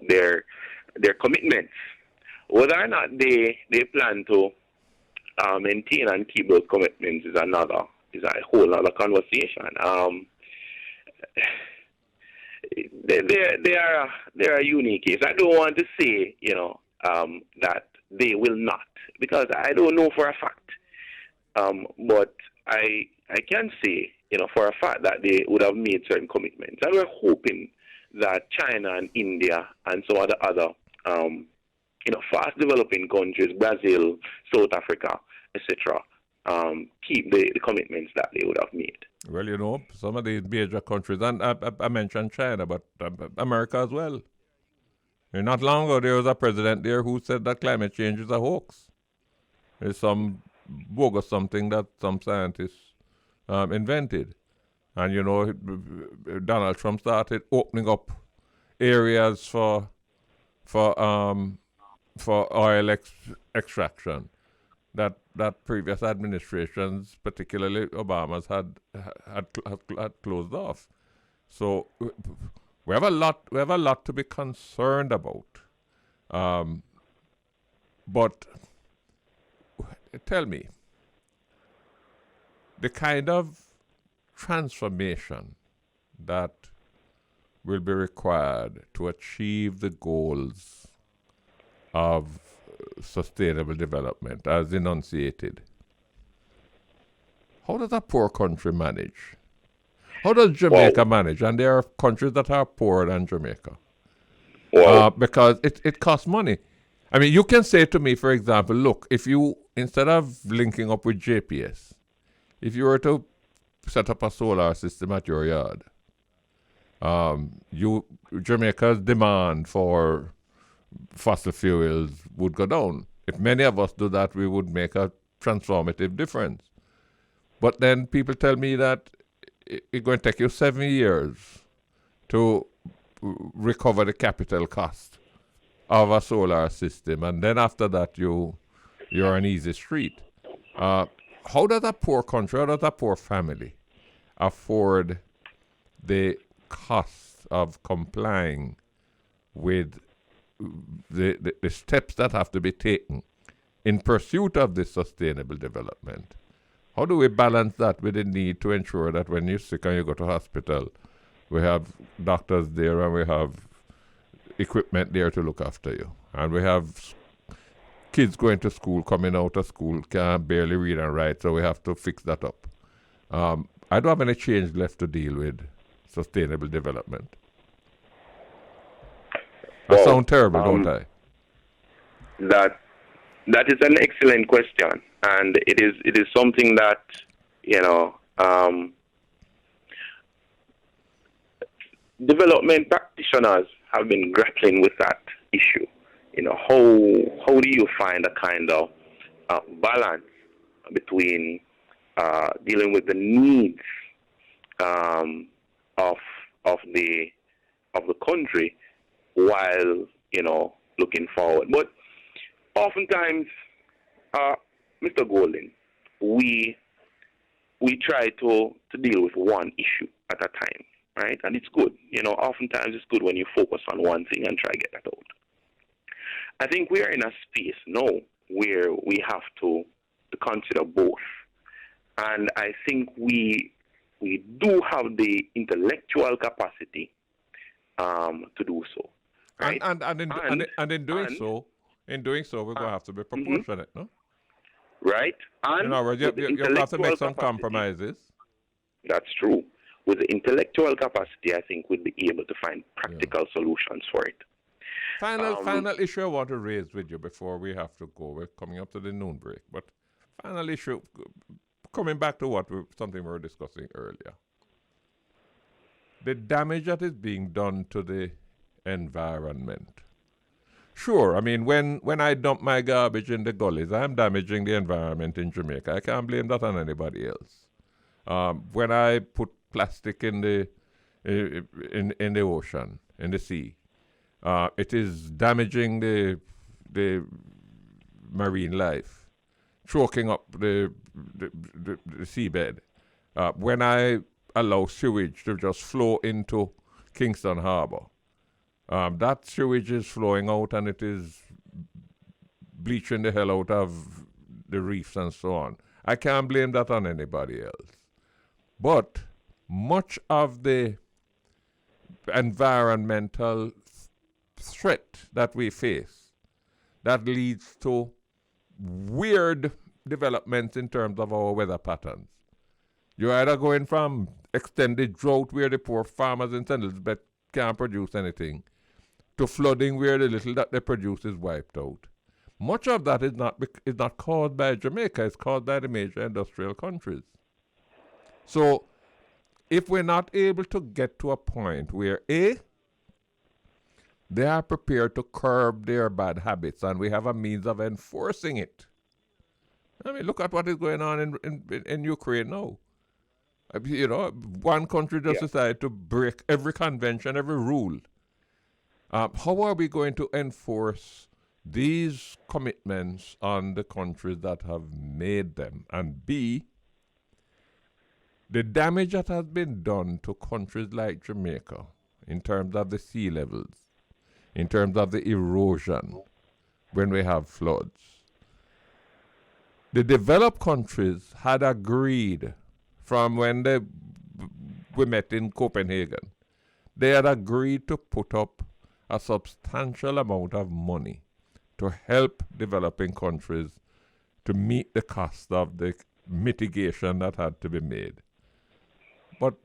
their commitments. Whether or not they plan to maintain and keep those commitments is a whole other conversation. They are a unique case. I don't want to say that they will not, because I don't know for a fact. But I can say for a fact that they would have made certain commitments, and we're hoping that China and India and some of the other fast developing countries, Brazil, South Africa, etc., keep the commitments that they would have made. Well, some of these major countries, and I mentioned China, but America as well. Not long ago, there was a president there who said that climate change is a hoax. It's some bogus something that some scientists invented. And, Donald Trump started opening up areas for oil extraction that previous administrations, particularly Obama's, had closed off. So we have a lot to be concerned about. But tell me, the kind of transformation that will be required to achieve the goals of sustainable development as enunciated. How does a poor country manage? How does Jamaica manage? And there are countries that are poorer than Jamaica. Because it costs money. I mean, you can say to me, for example, look, if you, instead of linking up with JPS, if you were to set up a solar system at your yard, Jamaica's demand for fossil fuels would go down. If many of us do that, we would make a transformative difference. But then people tell me that it's going to take you 7 years to recover the capital cost of a solar system, and then after that you're an easy street. How does a poor country, how does a poor family afford the cost of complying with the steps that have to be taken in pursuit of this sustainable development? How do we balance that with the need to ensure that when you're sick and you go to hospital, we have doctors there and we have equipment there to look after you, and we have kids going to school, coming out of school, can barely read and write, so we have to fix that up. I don't have any change left to deal with sustainable development. I sound terrible, don't I? That is an excellent question, and it is something that development practitioners have been grappling with that issue. How do you find a kind of balance between dealing with the needs of the country while looking forward? But oftentimes Mr. Golden, we try to deal with one issue at a time, right? And it's good. Oftentimes it's good when you focus on one thing and try to get that out. I think we are in a space now where we have to consider both. And I think we do have the intellectual capacity to do so. Right? And in doing so, we're going to have to be proportionate, no? Right? And in other words, you have to make some compromises. That's true. With the intellectual capacity, I think we'll be able to find practical solutions for it. Final issue I want to raise with you before we have to go. We're coming up to the noon break. But final issue, coming back to something we were discussing earlier. The damage that is being done to the environment. Sure, I mean, when I dump my garbage in the gullies, I'm damaging the environment in Jamaica. I can't blame that on anybody else. When I put plastic in the ocean, in the sea, it is damaging the marine life, choking up the seabed. When I allow sewage to just flow into Kingston Harbor, that sewage is flowing out and it is bleaching the hell out of the reefs and so on. I can't blame that on anybody else. But much of the environmental threat that we face that leads to weird developments in terms of our weather patterns. You're either going from extended drought where the poor farmers in St. Elizabeth can't produce anything to flooding where the little that they produce is wiped out. Much of that is not caused by Jamaica, it's caused by the major industrial countries. So if we're not able to get to a point where they are prepared to curb their bad habits and we have a means of enforcing it. I mean, look at what is going on in Ukraine now. One country just decided to break every convention, every rule. How are we going to enforce these commitments on the countries that have made them? And B, the damage that has been done to countries like Jamaica in terms of the sea levels, in terms of the erosion when we have floods. The developed countries had agreed from when we met in Copenhagen. They had agreed to put up a substantial amount of money to help developing countries to meet the cost of the mitigation that had to be made. But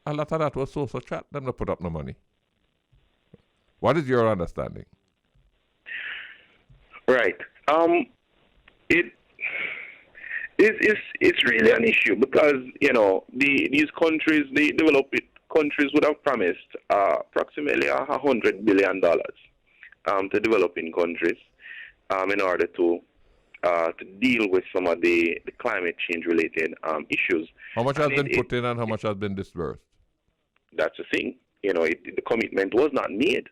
a lot of that was social chat. Them not put up no money. What is your understanding? Right. It's really an issue because these countries, the developed countries, would have promised approximately $100 billion to developing countries in order to deal with some of the climate change related issues. How much has been put in and how much has been disbursed? That's the thing. The commitment was not made.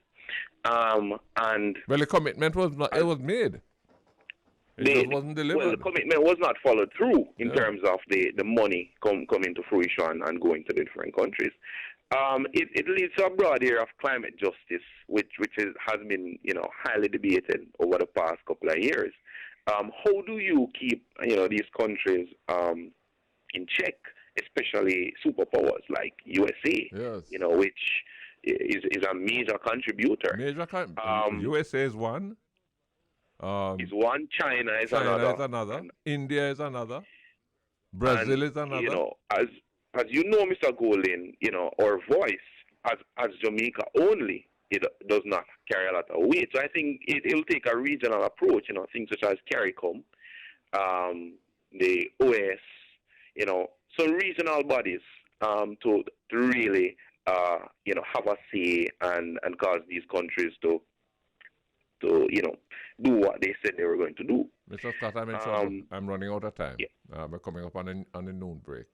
The commitment was not. It was made. It wasn't delivered. Well, the commitment was not followed through in terms of the money coming to fruition and going to the different countries. It leads to a broad area of climate justice, which has been highly debated over the past couple of years. How do you keep these countries in check, especially superpowers like USA, which is a major contributor. USA is one. Is one. China is another. India is another. Brazil is another. As you know, Mr. Golden, our voice as Jamaica only, it does not carry a lot of weight. So I think it'll take a regional approach. Things such as CARICOM, the OS, some regional bodies to really have a say and cause these countries to do what they said they were going to do. Mr. Scott, I'm running out of time. Yeah. We're coming up on a noon break.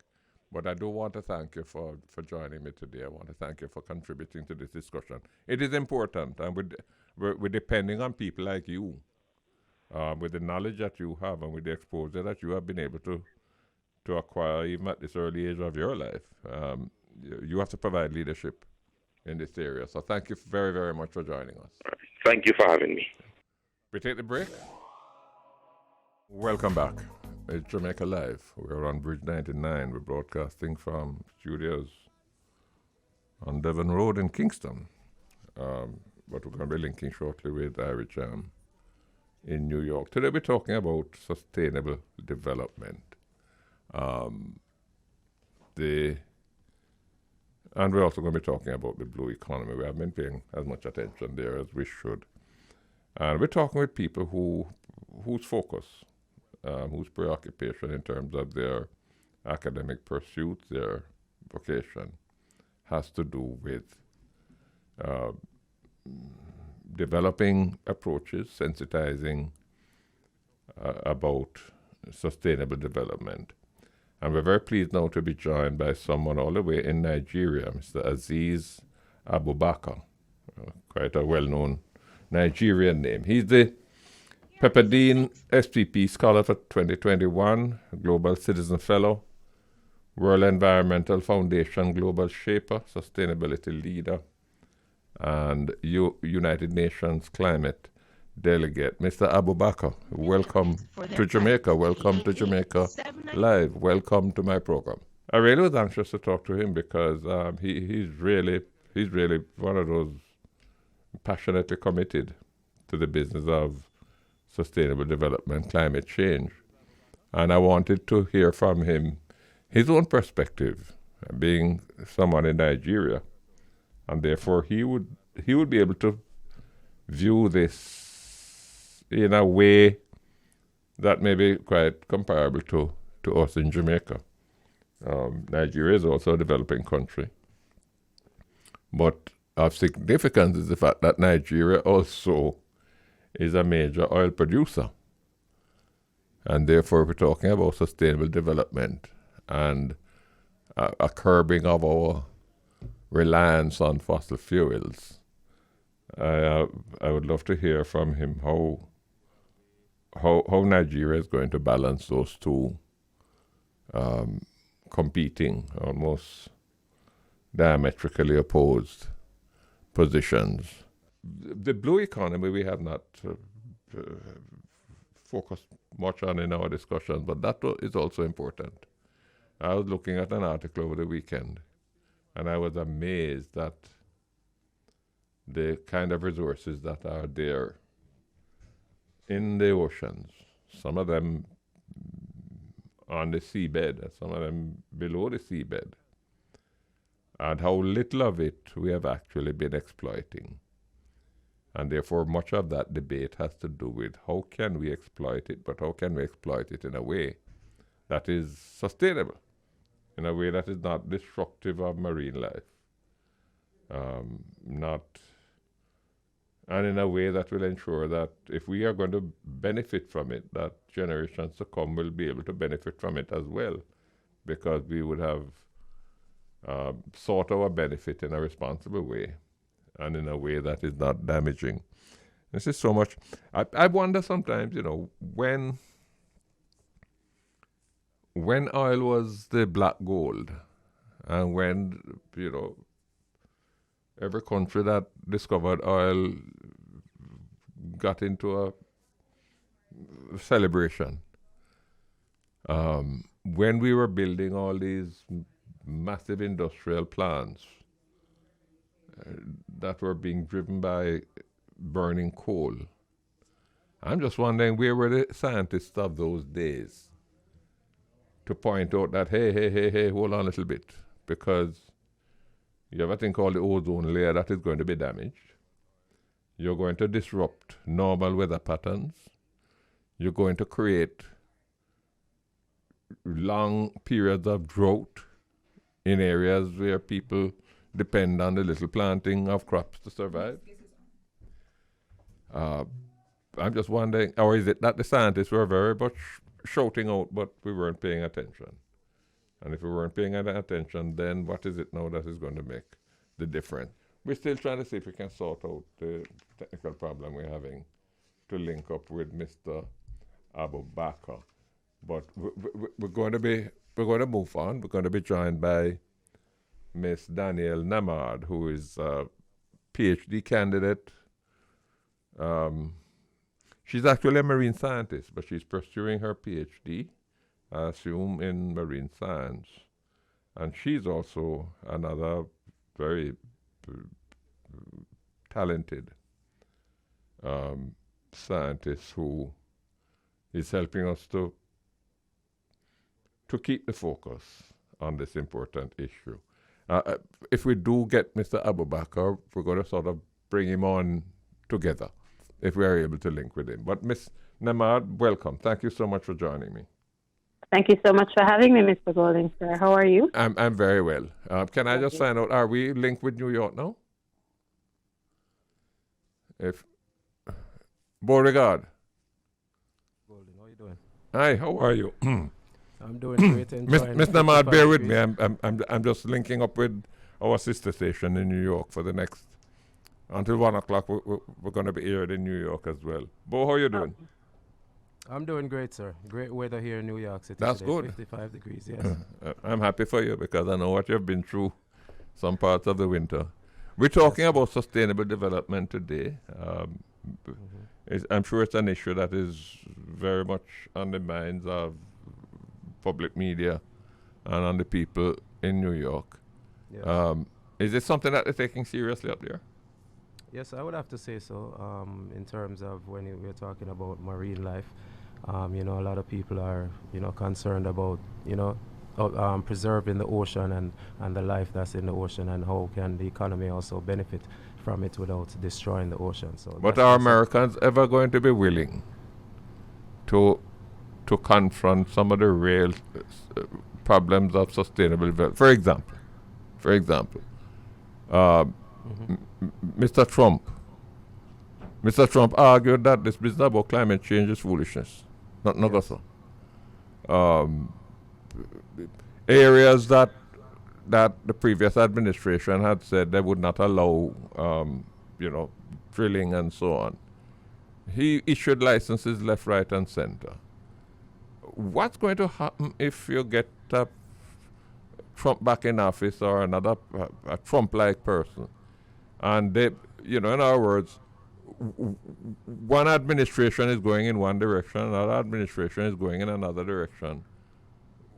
But I do want to thank you for joining me today. I want to thank you for contributing to this discussion. It is important, and we're depending on people like you with the knowledge that you have and with the exposure that you have been able to acquire even at this early age of your life. You have to provide leadership in this area. So thank you very, very much for joining us. Thank you for having me. We take the break. Welcome back. It's Jamaica Live. We're on Bridge 99. We're broadcasting from studios on Devon Road in Kingston. But we're going to be linking shortly with Irish Jam in New York. Today we're talking about sustainable development. And we're also going to be talking about the blue economy. We haven't been paying as much attention there as we should. And we're talking with people whose focus, whose preoccupation in terms of their academic pursuits, their vocation, has to do with developing approaches, sensitizing about sustainable development. And we're very pleased now to be joined by someone all the way in Nigeria, Mr. Azeez Abubakar, quite a well-known Nigerian name. He's the Pepperdine SPP Scholar for 2021, Global Citizen Fellow, World Environmental Foundation Global Shaper, Sustainability Leader, and United Nations Climate Delegate. Mr. Abubakar, welcome to Jamaica. Welcome to Jamaica Live. Welcome to my program. I really was anxious to talk to him because he's really one of those passionately committed to the business of sustainable development, climate change. And I wanted to hear from him his own perspective, being someone in Nigeria. And therefore he would be able to view this in a way that may be quite comparable to us in Jamaica. Nigeria is also a developing country. But of significance is the fact that Nigeria also is a major oil producer. And therefore we're talking about sustainable development and a curbing of our reliance on fossil fuels. I would love to hear from him how Nigeria is going to balance those two competing, almost diametrically opposed positions. The blue economy we have not focused much on in our discussions, but that is also important. I was looking at an article over the weekend, and I was amazed at the kind of resources that are there in the oceans, some of them on the seabed, and some of them below the seabed, and how little of it we have actually been exploiting. And therefore much of that debate has to do with how can we exploit it, but how can we exploit it in a way that is sustainable, in a way that is not destructive of marine life, and in a way that will ensure that if we are going to benefit from it, that generations to come will be able to benefit from it as well, because we would have sought our benefit in a responsible way and in a way that is not damaging. This is so much. I wonder sometimes, when oil was the black gold, and when, every country that discovered oil got into a celebration. When we were building all these massive industrial plants that were being driven by burning coal, I'm just wondering, where were the scientists of those days to point out that, hey, hold on a little bit, because you have a thing called the ozone layer that is going to be damaged. You're going to disrupt normal weather patterns. You're going to create long periods of drought in areas where people depend on the little planting of crops to survive. I'm just wondering, or is it that the scientists were very much shouting out, but we weren't paying attention? And if we weren't paying attention, then what is it now that is going to make the difference? We're still trying to see if we can sort out the technical problem we're having to link up with Mr. Abubakar. But we're going to move on. We're going to be joined by Miss Danielle Nembhard, who is a PhD candidate. She's actually a marine scientist, but she's pursuing her PhD, I assume, in marine science. And she's also another very talented scientist who is helping us to keep the focus on this important issue. If we do get Mr. Abubakar, we're going to sort of bring him on together if we are able to link with him. But Ms. Nembhard, welcome. Thank you so much for joining me. Thank you so much for having me, Mr. Golding, sir. How are you? I'm very well. Can I just find out, are we linked with New York now? Beauregard. Golding, how you doing? Hi, how are you? I'm doing great. Miss Nembhard, bear with me. I'm just linking up with our sister station in New York for the next, until 1 o'clock, we're going to be aired in New York as well. Bo, how you doing? I'm doing great, sir. Great weather here in New York City. That's today, good. 55 degrees, yes. I'm happy for you because I know what you've been through some parts of the winter. We're talking about sustainable development today. I'm sure it's an issue that is very much on the minds of public media and on the people in New York. Yes. Is it something that they're taking seriously up there? Yes, I would have to say so. In terms of when we're talking about marine life, a lot of people are, concerned about, preserving the ocean and the life that's in the ocean, and how can the economy also benefit from it without destroying the ocean. So, but are Americans ever going to be willing to confront some of the real problems of sustainable development? For example, Mr. Trump argued that this business about climate change is foolishness. Not Yes. so. Areas that the previous administration had said they would not allow, drilling and so on. He issued licenses left, right, and center. What's going to happen if you get Trump back in office, or another a Trump-like person, and they, in other words, one administration is going in one direction, another administration is going in another direction.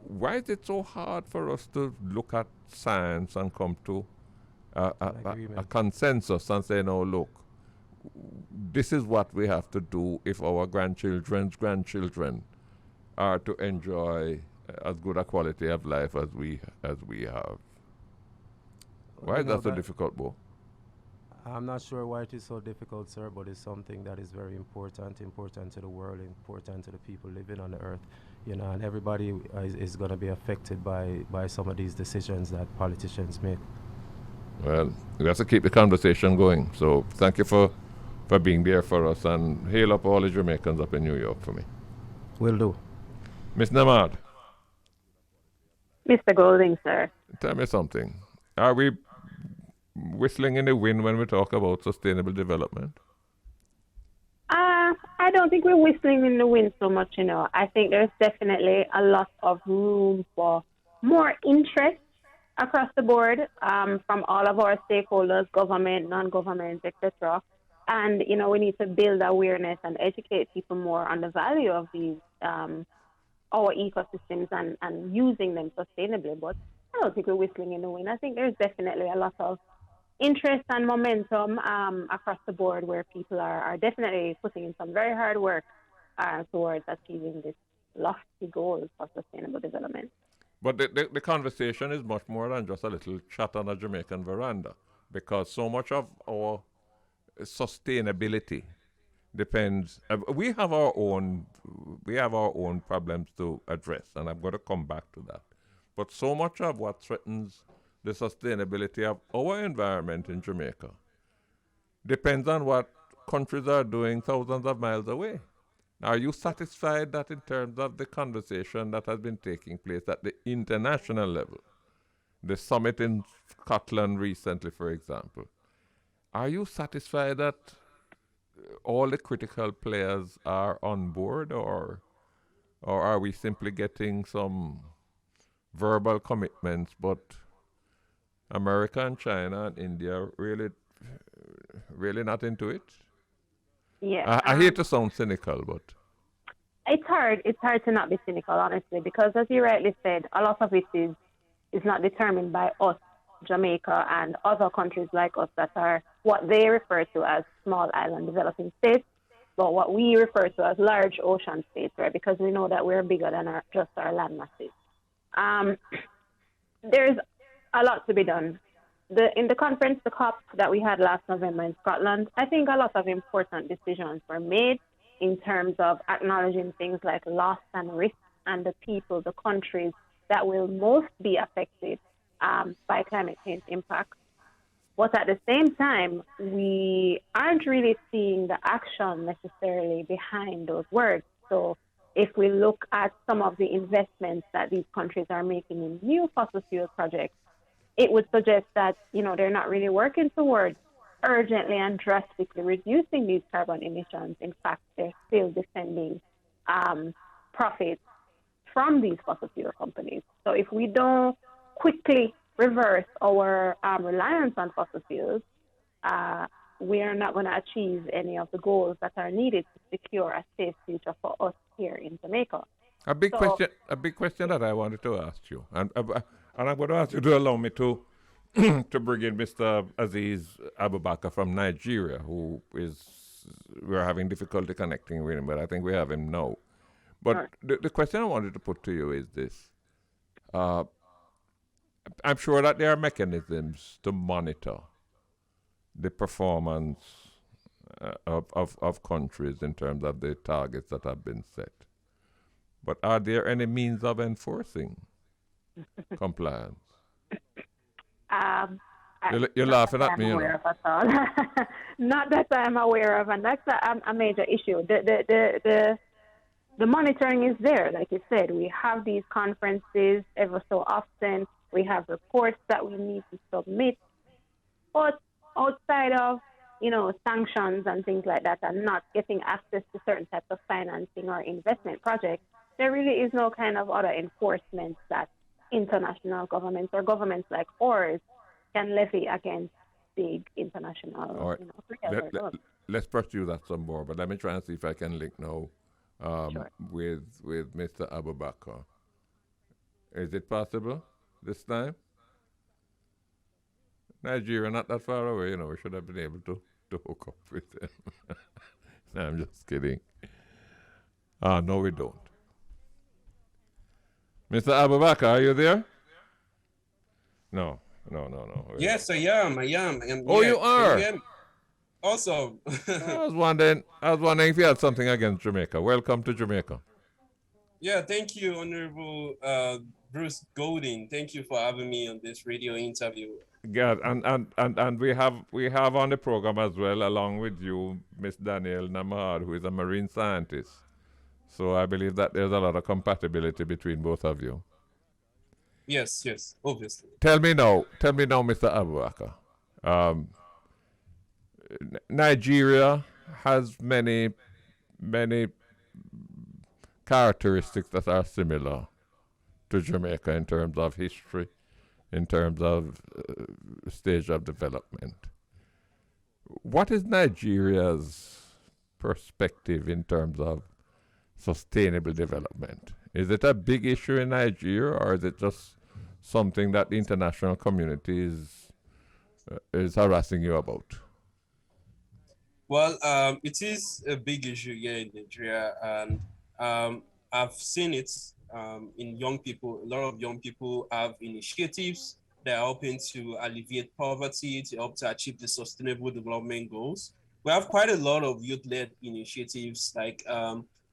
Why is it so hard for us to look at science and come to a consensus and say, no, look, this is what we have to do if our grandchildren's grandchildren are to enjoy as good a quality of life as we have? Why is that so difficult, Bo? I'm not sure why it is so difficult, sir, but it's something that is very important to the world, important to the people living on the earth, and everybody is going to be affected by some of these decisions that politicians make. Well, we have to keep the conversation going. So thank you for being there for us, and hail up all the Jamaicans up in New York for me. Will do. Miss Nembhard, Mr. Golding, sir. tell me something. Are we whistling in the wind when we talk about sustainable development? I don't think we're whistling in the wind so much, I think there's definitely a lot of room for more interest across the board from all of our stakeholders, government, non-government, etc. And, we need to build awareness and educate people more on the value of these our ecosystems and using them sustainably. But I don't think we're whistling in the wind. I think there's definitely a lot of interest and momentum across the board, where people are definitely putting in some very hard work towards achieving this lofty goal for sustainable development. But the conversation is much more than just a little chat on a Jamaican veranda, because so much of our sustainability depends. We have our own problems to address, and I'm going to come back to that. But so much of what threatens the sustainability of our environment in Jamaica depends on what countries are doing thousands of miles away. Are you satisfied that in terms of the conversation that has been taking place at the international level, the summit in Scotland recently, for example, are you satisfied that all the critical players are on board, or are we simply getting some verbal commitments, but America and China and India really not into it? Yeah. I hate to sound cynical, but It's hard. It's hard to not be cynical, honestly, because as you rightly said, a lot of it is not determined by us, Jamaica, and other countries like us that are what they refer to as small island developing states, but what we refer to as large ocean states, right? Because we know that we're bigger than just our land masses. Um, there's a lot to be done. In the conference, the COP that we had last November in Scotland, I think a lot of important decisions were made in terms of acknowledging things like loss and risk and the people, the countries that will most be affected by climate change impacts. But at the same time, we aren't really seeing the action necessarily behind those words. So if we look at some of the investments that these countries are making in new fossil fuel projects, it would suggest that, they're not really working towards urgently and drastically reducing these carbon emissions. In fact, they're still descending profits from these fossil fuel companies. So if we don't quickly reverse our reliance on fossil fuels, we are not going to achieve any of the goals that are needed to secure a safe future for us here in Jamaica. a big question that I wanted to ask you, and I'm going to ask you to allow me to to bring in Mr. Azeez Abubakar from Nigeria, who is we're having difficulty connecting with him, but I think we have him now. But Sure. the question I wanted to put to you is this: uh, I'm sure that there are mechanisms to monitor the performance of countries in terms of the targets that have been set. But are there any means of enforcing compliance? Um, You're not laughing that at I'm me, you know. aware of at all. Not that I'm aware of, and that's a major issue. The monitoring is there, like you said. We have these conferences ever so often. We have reports that we need to submit, but outside of sanctions and things like that, and not getting access to certain types of financing or investment projects, there really is no kind of other enforcement that international governments or governments like ours can levy against big international All right. players Let, or let, those. let's pursue that some more, but let me try and see if I can link now Sure. with Mr. Abubakar. Is it possible this time? Nigeria, not that far away, we should have been able to hook up with them. No, I'm just kidding. No, we don't. Mr. Abubakar, are you there? No. Yes, I am. Oh, Yeah. you Can you are? hear me? Also, I was wondering if you had something against Jamaica. Welcome to Jamaica. yeah, thank you, Honorable Bruce Golding. Thank you for having me on this radio interview. Yeah, and we have on the program as well, along with you, Miss Danielle Nembhard, who is a marine scientist. So I believe that there's a lot of compatibility between both of you. Yes, obviously. Tell me now, Mr. Abubakar. Um, Nigeria has many characteristics that are similar to Jamaica in terms of history, in terms of stage of development. What is Nigeria's perspective in terms of sustainable development? Is it a big issue in Nigeria, or is it just something that the international community is harassing you about? Well, it is a big issue here in Nigeria, and I've seen it in young people. A lot of young people have initiatives that are helping to alleviate poverty, to help to achieve the sustainable development goals. We have quite a lot of youth-led initiatives, like,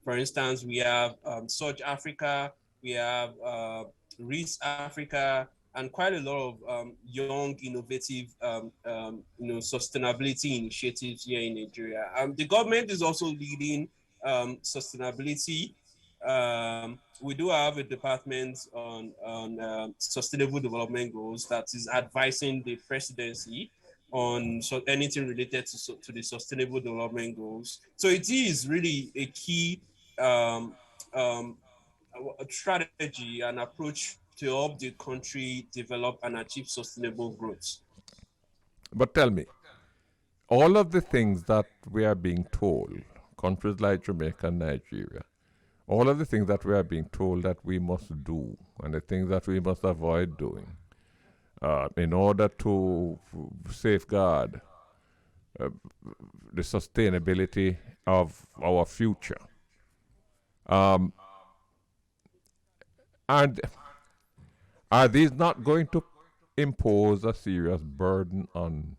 for instance, we have Search Africa, we have Reach Africa, and quite a lot of young, innovative, sustainability initiatives here in Nigeria. The government is also leading sustainability. We do have a department on sustainable development goals that is advising the presidency on anything related to the Sustainable Development Goals. So it is really a key a strategy and approach to help the country develop and achieve sustainable growth. But tell me, all of the things that we are being told, countries like Jamaica and Nigeria, all of the things that we are being told that we must do and the things that we must avoid doing in order to safeguard the sustainability of our future. Um, and are these not going to impose a serious burden on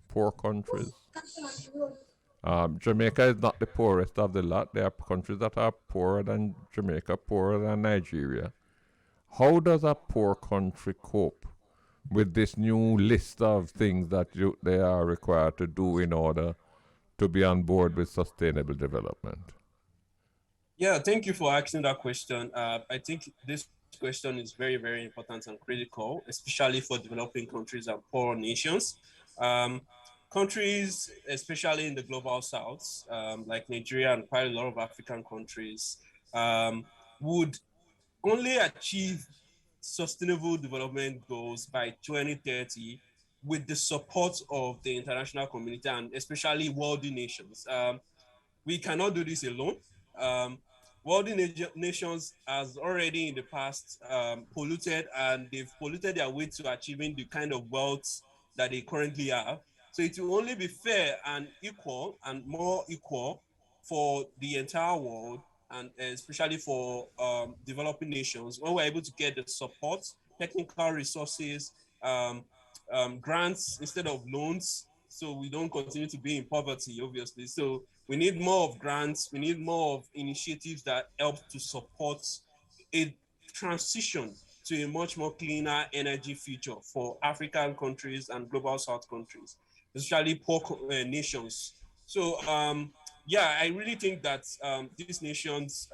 poor countries? Jamaica is not the poorest of the lot. There are countries that are poorer than Jamaica, poorer than Nigeria. How does a poor country cope with this new list of things that they are required to do in order to be on board with sustainable development? Yeah, thank you for asking that question. I think this question is very, very important and critical, especially for developing countries and poor nations. Countries, especially in the global south, like Nigeria and quite a lot of African countries, would only achieve sustainable development goals by 2030 with the support of the international community and especially wealthy nations. We cannot do this alone. Wealthy nations has already in the past polluted, and they've polluted their way to achieving the kind of wealth that they currently have. So it will only be fair and equal and more equal for the entire world, and especially for developing nations, when we're able to get the support, technical resources, grants instead of loans, so we don't continue to be in poverty, obviously. So we need more of grants, we need more of initiatives that help to support a transition to a much more cleaner energy future for African countries and global south countries, especially poor nations. So yeah, I really think that these nations,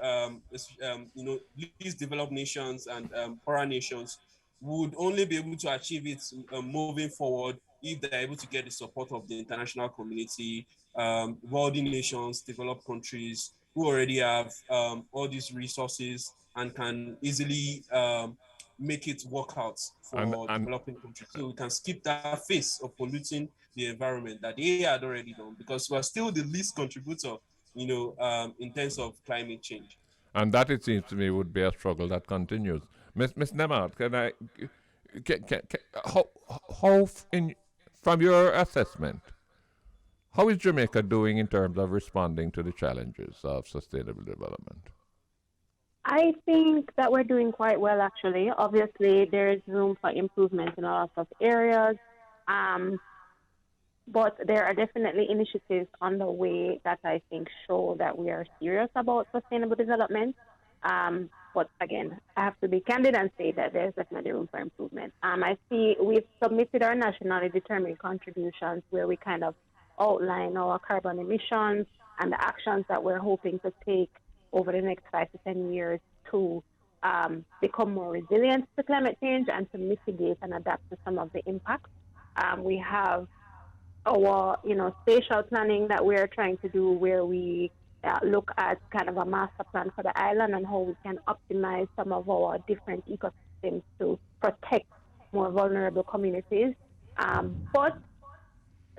these developed nations and poorer nations would only be able to achieve it moving forward if they're able to get the support of the international community, wealthy nations, developed countries who already have all these resources and can easily make it work out for developing countries. So we can skip that phase of polluting the environment that they had already done, because we're still the least contributor, in terms of climate change. And that, it seems to me, would be a struggle that continues. Miss Nembhard, from your assessment, how is Jamaica doing in terms of responding to the challenges of sustainable development? I think that we're doing quite well, actually. Obviously, there is room for improvement in a lot of areas. But there are definitely initiatives on the way that I think show that we are serious about sustainable development. But again, I have to be candid and say that there's definitely room for improvement. I see we've submitted our nationally determined contributions where we kind of outline our carbon emissions and the actions that we're hoping to take over the next 5 to 10 years to become more resilient to climate change and to mitigate and adapt to some of the impacts. We have our, spatial planning that we're trying to do, where we look at kind of a master plan for the island and how we can optimize some of our different ecosystems to protect more vulnerable communities. But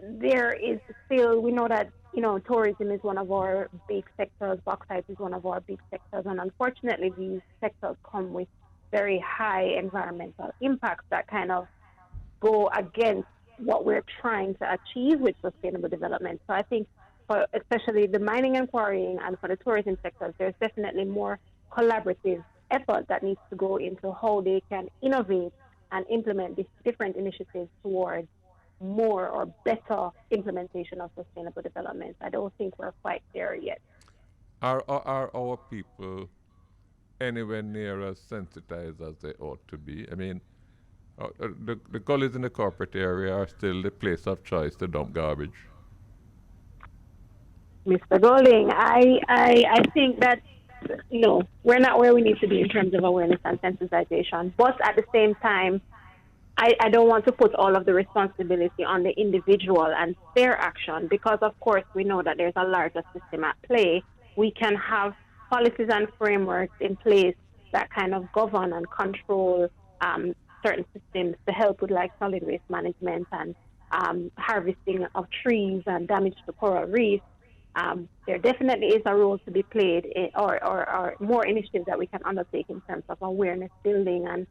there is still, we know that, tourism is one of our big sectors, bauxite is one of our big sectors, and unfortunately these sectors come with very high environmental impacts that kind of go against what we're trying to achieve with sustainable development. So I think for especially the mining and quarrying and for the tourism sectors, there's definitely more collaborative effort that needs to go into how they can innovate and implement these different initiatives towards more or better implementation of sustainable development. I don't think we're quite there yet. Are our people anywhere near as sensitized as they ought to be? I mean, the gullies in the corporate area are still the place of choice to dump garbage. Mr. Golding, I think that, we're not where we need to be in terms of awareness and sensitization. But at the same time, I don't want to put all of the responsibility on the individual and their action because, of course, we know that there's a larger system at play. We can have policies and frameworks in place that kind of govern and control certain systems to help with like solid waste management and harvesting of trees and damage to coral reefs. There definitely is a role to be played or more initiatives that we can undertake in terms of awareness building and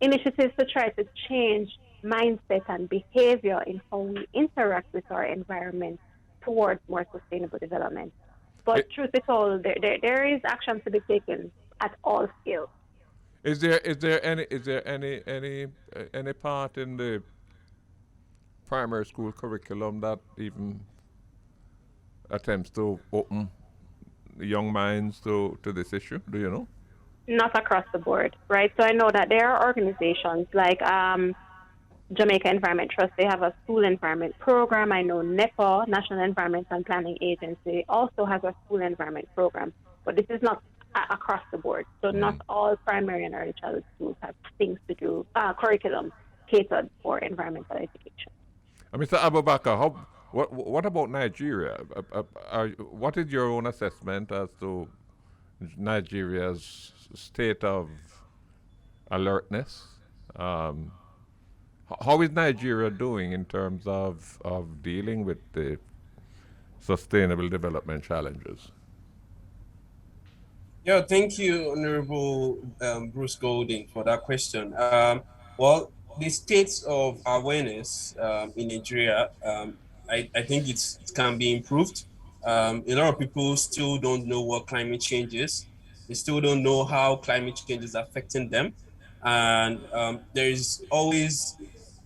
initiatives to try to change mindset and behavior in how we interact with our environment towards more sustainable development. But truth be told, there is action to be taken at all scales. Is there any part in the primary school curriculum that even attempts to open young minds to this issue? Do you know? Not across the board, right? So I know that there are organizations like Jamaica Environment Trust. They have a school environment program. I know NEPA, National Environment and Planning Agency, also has a school environment program. But this is not across the board. So not all primary and early childhood schools have things to do, curriculum catered for environmental education. Mr. Abubakar, what about Nigeria? What is your own assessment as to Nigeria's state of alertness? How is Nigeria doing in terms of dealing with the sustainable development challenges? Yeah, thank you, Honorable Bruce Golding, for that question. Well, the state of awareness in Nigeria, I think it can be improved. A lot of people still don't know what climate change is. They still don't know how climate change is affecting them. And there is always,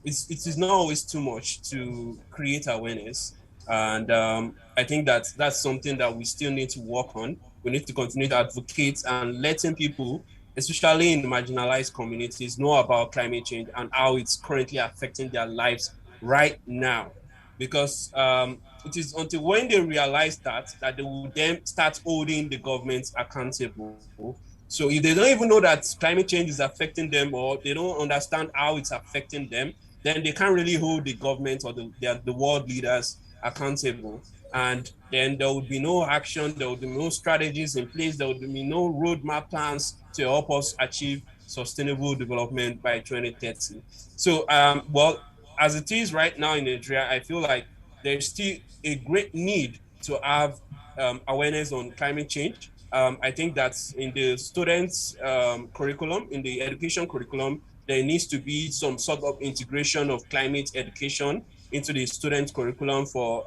it is not always too much to create awareness. And I think that's something that we still need to work on. We need to continue to advocate and letting people, especially in marginalized communities, know about climate change and how it's currently affecting their lives right now. Because it is until when they realize that they will then start holding the government accountable. So if they don't even know that climate change is affecting them or they don't understand how it's affecting them, then they can't really hold the government or the world leaders accountable. And then there would be no action, there would be no strategies in place, there would be no roadmap plans to help us achieve sustainable development by 2030. So, well, as it is right now in Nigeria, I feel like there's still a great need to have awareness on climate change. I think that in the students' curriculum, in the education curriculum, there needs to be some sort of integration of climate education into the student curriculum for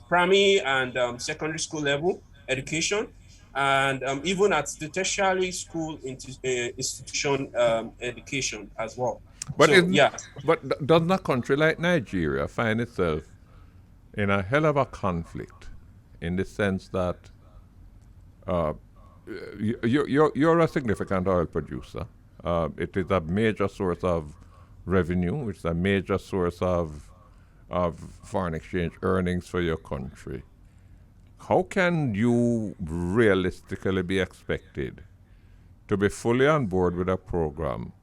primary and secondary school level education, and even at the tertiary school institution education as well. But So, yeah. doesn't a country like Nigeria find itself in a hell of a conflict in the sense that you're a significant oil producer. It is a major source of revenue. It's a major source of foreign exchange earnings for your country. How can you realistically be expected to be fully on board with a program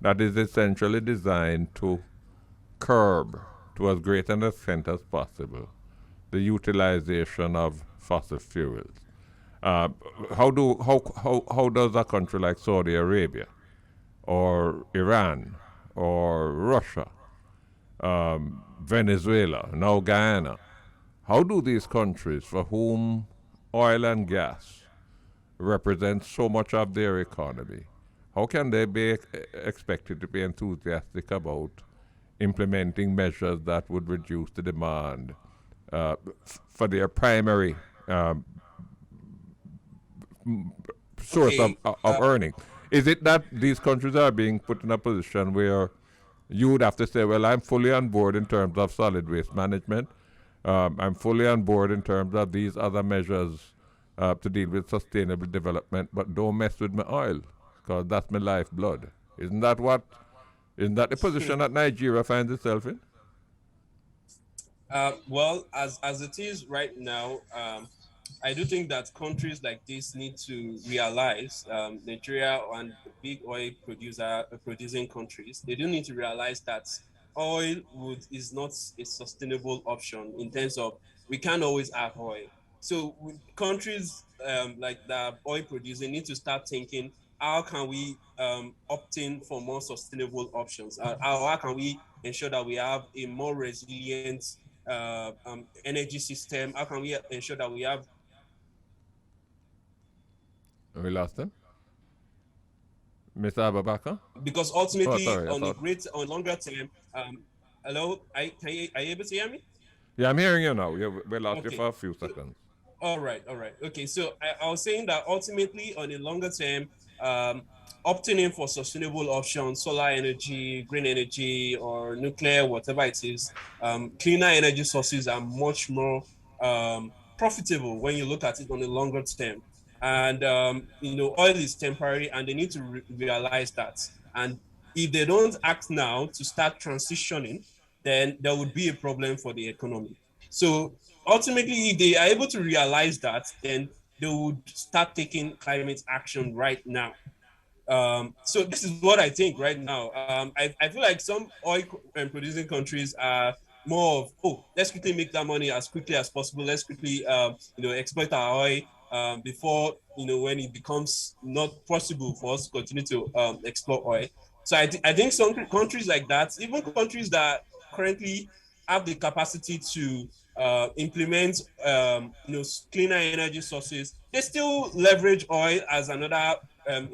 that is essentially designed to curb, to as great an extent as possible, the utilization of fossil fuels? How does a country like Saudi Arabia or Iran or Russia, Venezuela, now Guyana, how do these countries for whom oil and gas represent so much of their economy, how can they be expected to be enthusiastic about implementing measures that would reduce the demand for their primary source of earning? Is it that these countries are being put in a position where you would have to say, well, I'm fully on board in terms of solid waste management. I'm fully on board in terms of these other measures to deal with sustainable development, but don't mess with my oil because that's my lifeblood. Isn't that the position that Nigeria finds itself in? Well, as it is right now, I do think that countries like this need to realize, Nigeria and the big oil producing countries, they do need to realize that is not a sustainable option in terms of we can't always have oil. So countries like the oil producing need to start thinking, how can we opt in for more sustainable options? How can we ensure that we have a more resilient energy system? How can we ensure that we have We lost him. Mr. Abubakar? because Oh, ultimately sorry, I thought. on longer term, hello, are you able to hear me? Yeah, I'm hearing you now. Yeah, we lost you Okay. for a few seconds. All right. Okay, so I was saying that ultimately on a longer term, um, opting in for sustainable options, solar energy, green energy, or nuclear, whatever it is, cleaner energy sources are much more profitable when you look at it on a longer term. And oil is temporary, and they need to realize that. And if they don't act now to start transitioning, then there would be a problem for the economy. So ultimately, if they are able to realize that, then they would start taking climate action right now. So this is what I think right now. I feel like some oil producing countries are more of, oh, let's quickly make that money as quickly as possible. Let's quickly exploit our oil before when it becomes not possible for us to continue to explore oil. So I think some countries like that, even countries that currently have the capacity to implement cleaner energy sources, they still leverage oil as another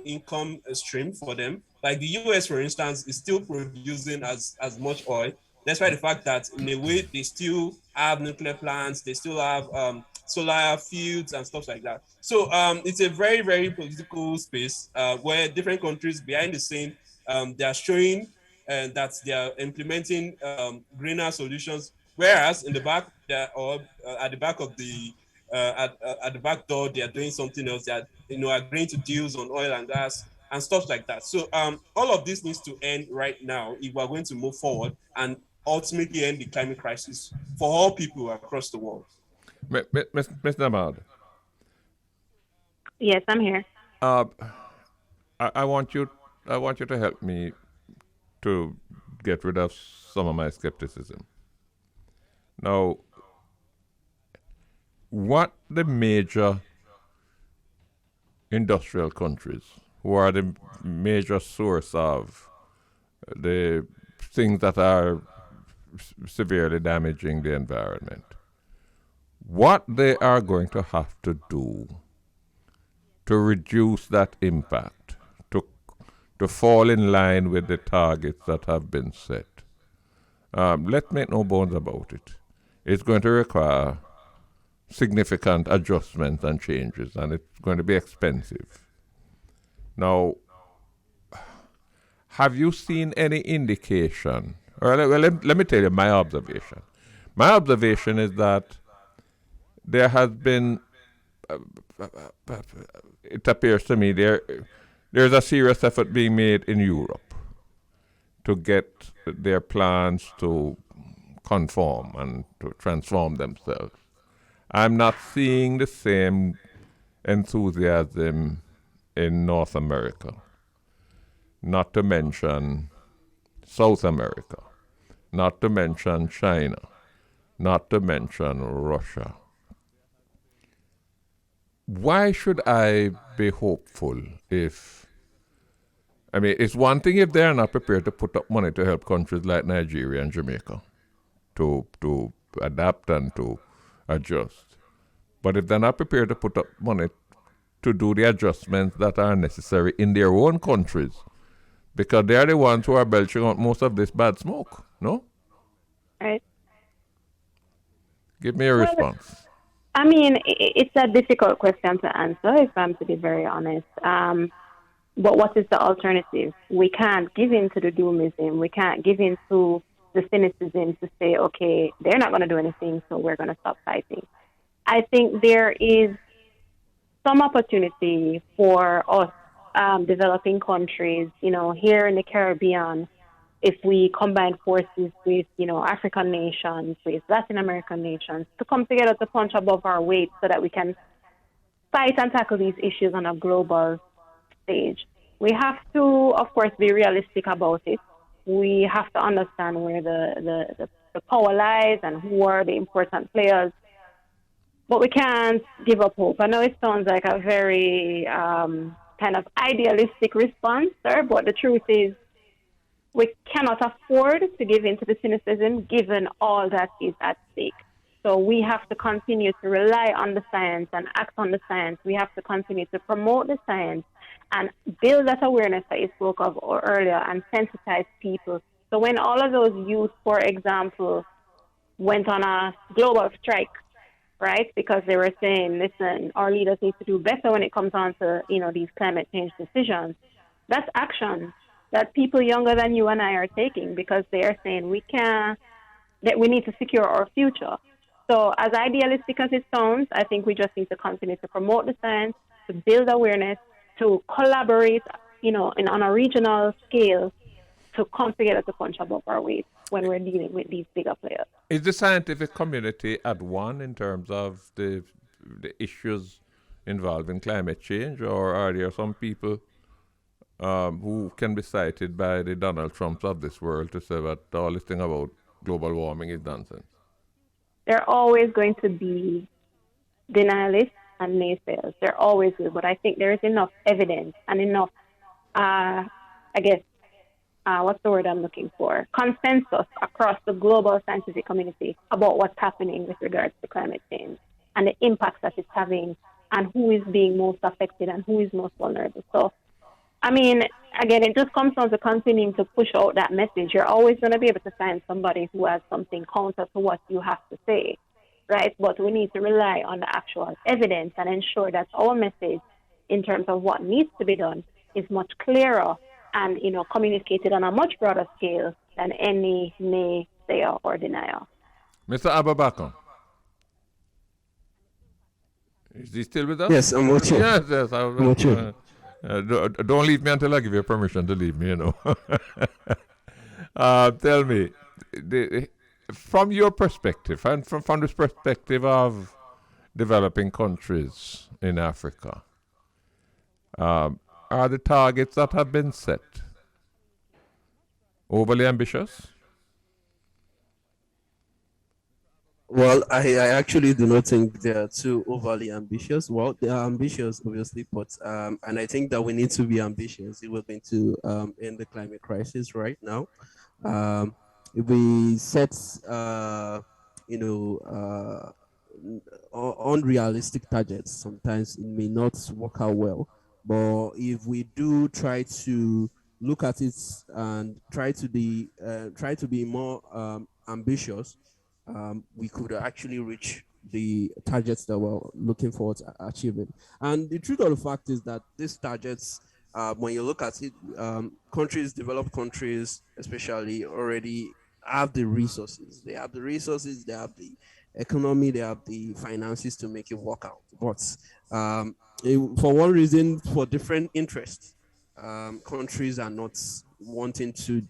income stream for them. Like the US, for instance, is still producing as much oil, despite the fact that in a way they still have nuclear plants, they still have solar fields and stuff like that. So it's a very, very political space where different countries behind the scene, they are showing that they are implementing greener solutions, whereas in the back or at the back of the at the back door, they are doing something else. They are agreeing to deals on oil and gas and stuff like that. So all of this needs to end right now if we're going to move forward and ultimately end the climate crisis for all people across the world. Ms. Nembhard, Yes, I'm here. uh, I want you to help me to get rid of some of my skepticism. Now, what the major industrial countries who are the major source of the things that are severely damaging the environment, what they are going to have to do to reduce that impact, to fall in line with the targets that have been set. Let's make no bones about it. It's going to require significant adjustments and changes, and it's going to be expensive. Now, have you seen any indication? Or let me tell you my observation. My observation is that there has been, it appears to me, there's a serious effort being made in Europe to get their plans to conform and to transform themselves. I'm not seeing the same enthusiasm in North America, not to mention South America, not to mention China, not to mention Russia. Why should I be hopeful if, I mean, it's one thing if they're not prepared to put up money to help countries like Nigeria and Jamaica to adapt and to adjust. But if they're not prepared to put up money to do the adjustments that are necessary in their own countries, because they're the ones who are belching out most of this bad smoke, no? Right. Give me a response. I mean, it's a difficult question to answer, if I'm to be very honest. But what is the alternative? We can't give in to the doomism. We can't give in to the cynicism to say, okay, they're not going to do anything, so we're going to stop fighting. I think there is some opportunity for us developing countries, here in the Caribbean, if we combine forces with, African nations, with Latin American nations, to come together to punch above our weight so that we can fight and tackle these issues on a global stage. We have to, of course, be realistic about it. We have to understand where the power lies and who are the important players. But we can't give up hope. I know it sounds like a very kind of idealistic response, sir, but the truth is we cannot afford to give in to the cynicism given all that is at stake. So we have to continue to rely on the science and act on the science. We have to continue to promote the science and build that awareness that you spoke of earlier and sensitize people. So when all of those youth, for example, went on a global strike, right, because they were saying, listen, our leaders need to do better when it comes on to, these climate change decisions, that's action that people younger than you and I are taking because they are saying that we need to secure our future. So as idealistic as it sounds, I think we just need to continue to promote the science, to build awareness, to collaborate, on a regional scale to come together to punch above our weight when we're dealing with these bigger players. Is the scientific community at one in terms of the issues involving climate change, or are there some people who can be cited by the Donald Trumps of this world to say that all this thing about global warming is nonsense? There are always going to be denialists and naysayers. There always will, but I think there is enough evidence and enough, what's the word I'm looking for? Consensus across the global scientific community about what's happening with regards to climate change and the impacts that it's having and who is being most affected and who is most vulnerable. So, again, it just comes down to continuing to push out that message. You're always going to be able to find somebody who has something counter to what you have to say, right? But we need to rely on the actual evidence and ensure that our message in terms of what needs to be done is much clearer and, communicated on a much broader scale than any naysayer or denier. Mr. Abubakar, is he still with us? Yes, I'm with you. Yes. I'm with you. Don't leave me until I give you permission to leave me, Tell me, from your perspective and from this perspective of developing countries in Africa, are the targets that have been set overly ambitious? Well, I actually do not think they are too overly ambitious. Well, they are ambitious, obviously, but and I think that we need to be ambitious if we're going to end the climate crisis right now. If we set, unrealistic targets, sometimes it may not work out well. But if we do try to look at it and try to be more ambitious, we could actually reach the targets that we're looking forward to achieving. And the truth of the fact is that these targets, when you look at it, developed countries especially, already have the resources. They have the resources, they have the economy, they have the finances to make it work out. But for one reason, for different interests, countries are not wanting to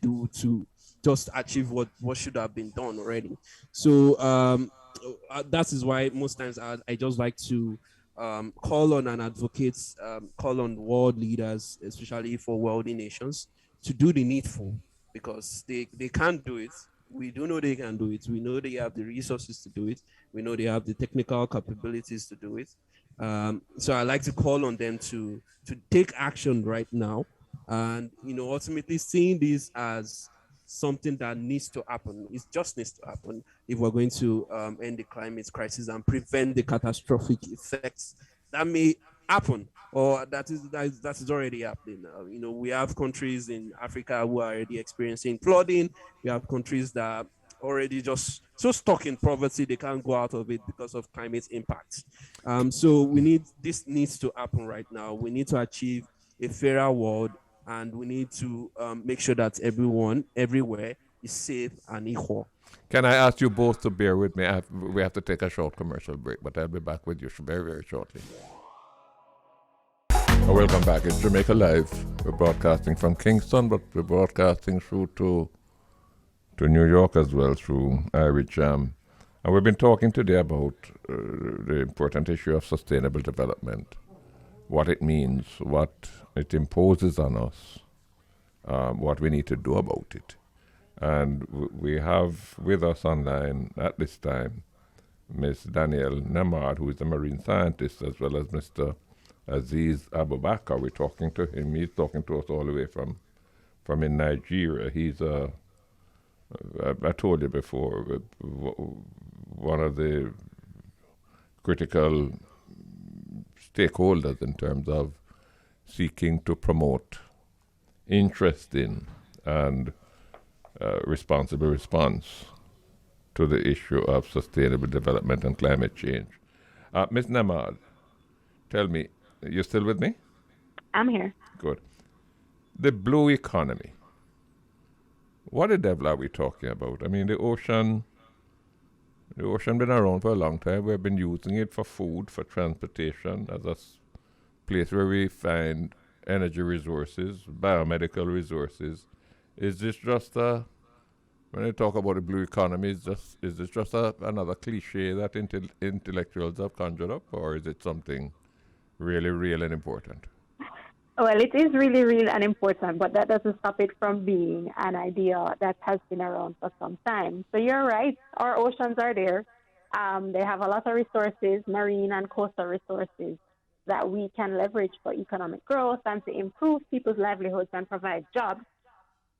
just achieve what should have been done already. So that is why most times I just like to call on and advocate, call on world leaders, especially for wealthy nations, to do the needful, because they can't do it. We do know they can do it. We know they have the resources to do it. We know they have the technical capabilities to do it. So I like to call on them to take action right now, and ultimately seeing this as something that needs to happen. It just needs to happen if we're going to end the climate crisis and prevent the catastrophic effects that may happen, or that is already happening. We have countries in Africa who are already experiencing flooding. We have countries that are already just so stuck in poverty they can't go out of it because of climate impacts. So this needs to happen right now. We need to achieve a fairer world, and we need to make sure that everyone, everywhere, is safe and equal. Can I ask you both to bear with me? We have to take a short commercial break, but I'll be back with you very, very shortly. Welcome back. It's Jamaica Live. We're broadcasting from Kingston, but we're broadcasting through to New York as well through Irish Jam. And we've been talking today about the important issue of sustainable development, what it means, what it imposes on us, what we need to do about it. And we have with us online at this time Ms. Danielle Nembhard, who is a marine scientist, as well as Mr. Azeez Abubakar. We're talking to him. He's talking to us all the way from in Nigeria. He's I told you before, one of the critical stakeholders in terms of seeking to promote interest in and responsible response to the issue of sustainable development and climate change. Ms. Nembhard, tell me, you still with me? I'm here. Good. The blue economy. What the devil are we talking about? I mean, the ocean been around for a long time. We've been using it for food, for transportation, as a place where we find energy resources, biomedical resources. Is this just when they talk about the blue economy, is this just another cliche that intellectuals have conjured up, or is it something really real and important? Well, it is really real and important, but that doesn't stop it from being an idea that has been around for some time. So you're right. Our oceans are there. They have a lot of resources, marine and coastal resources, that we can leverage for economic growth and to improve people's livelihoods and provide jobs.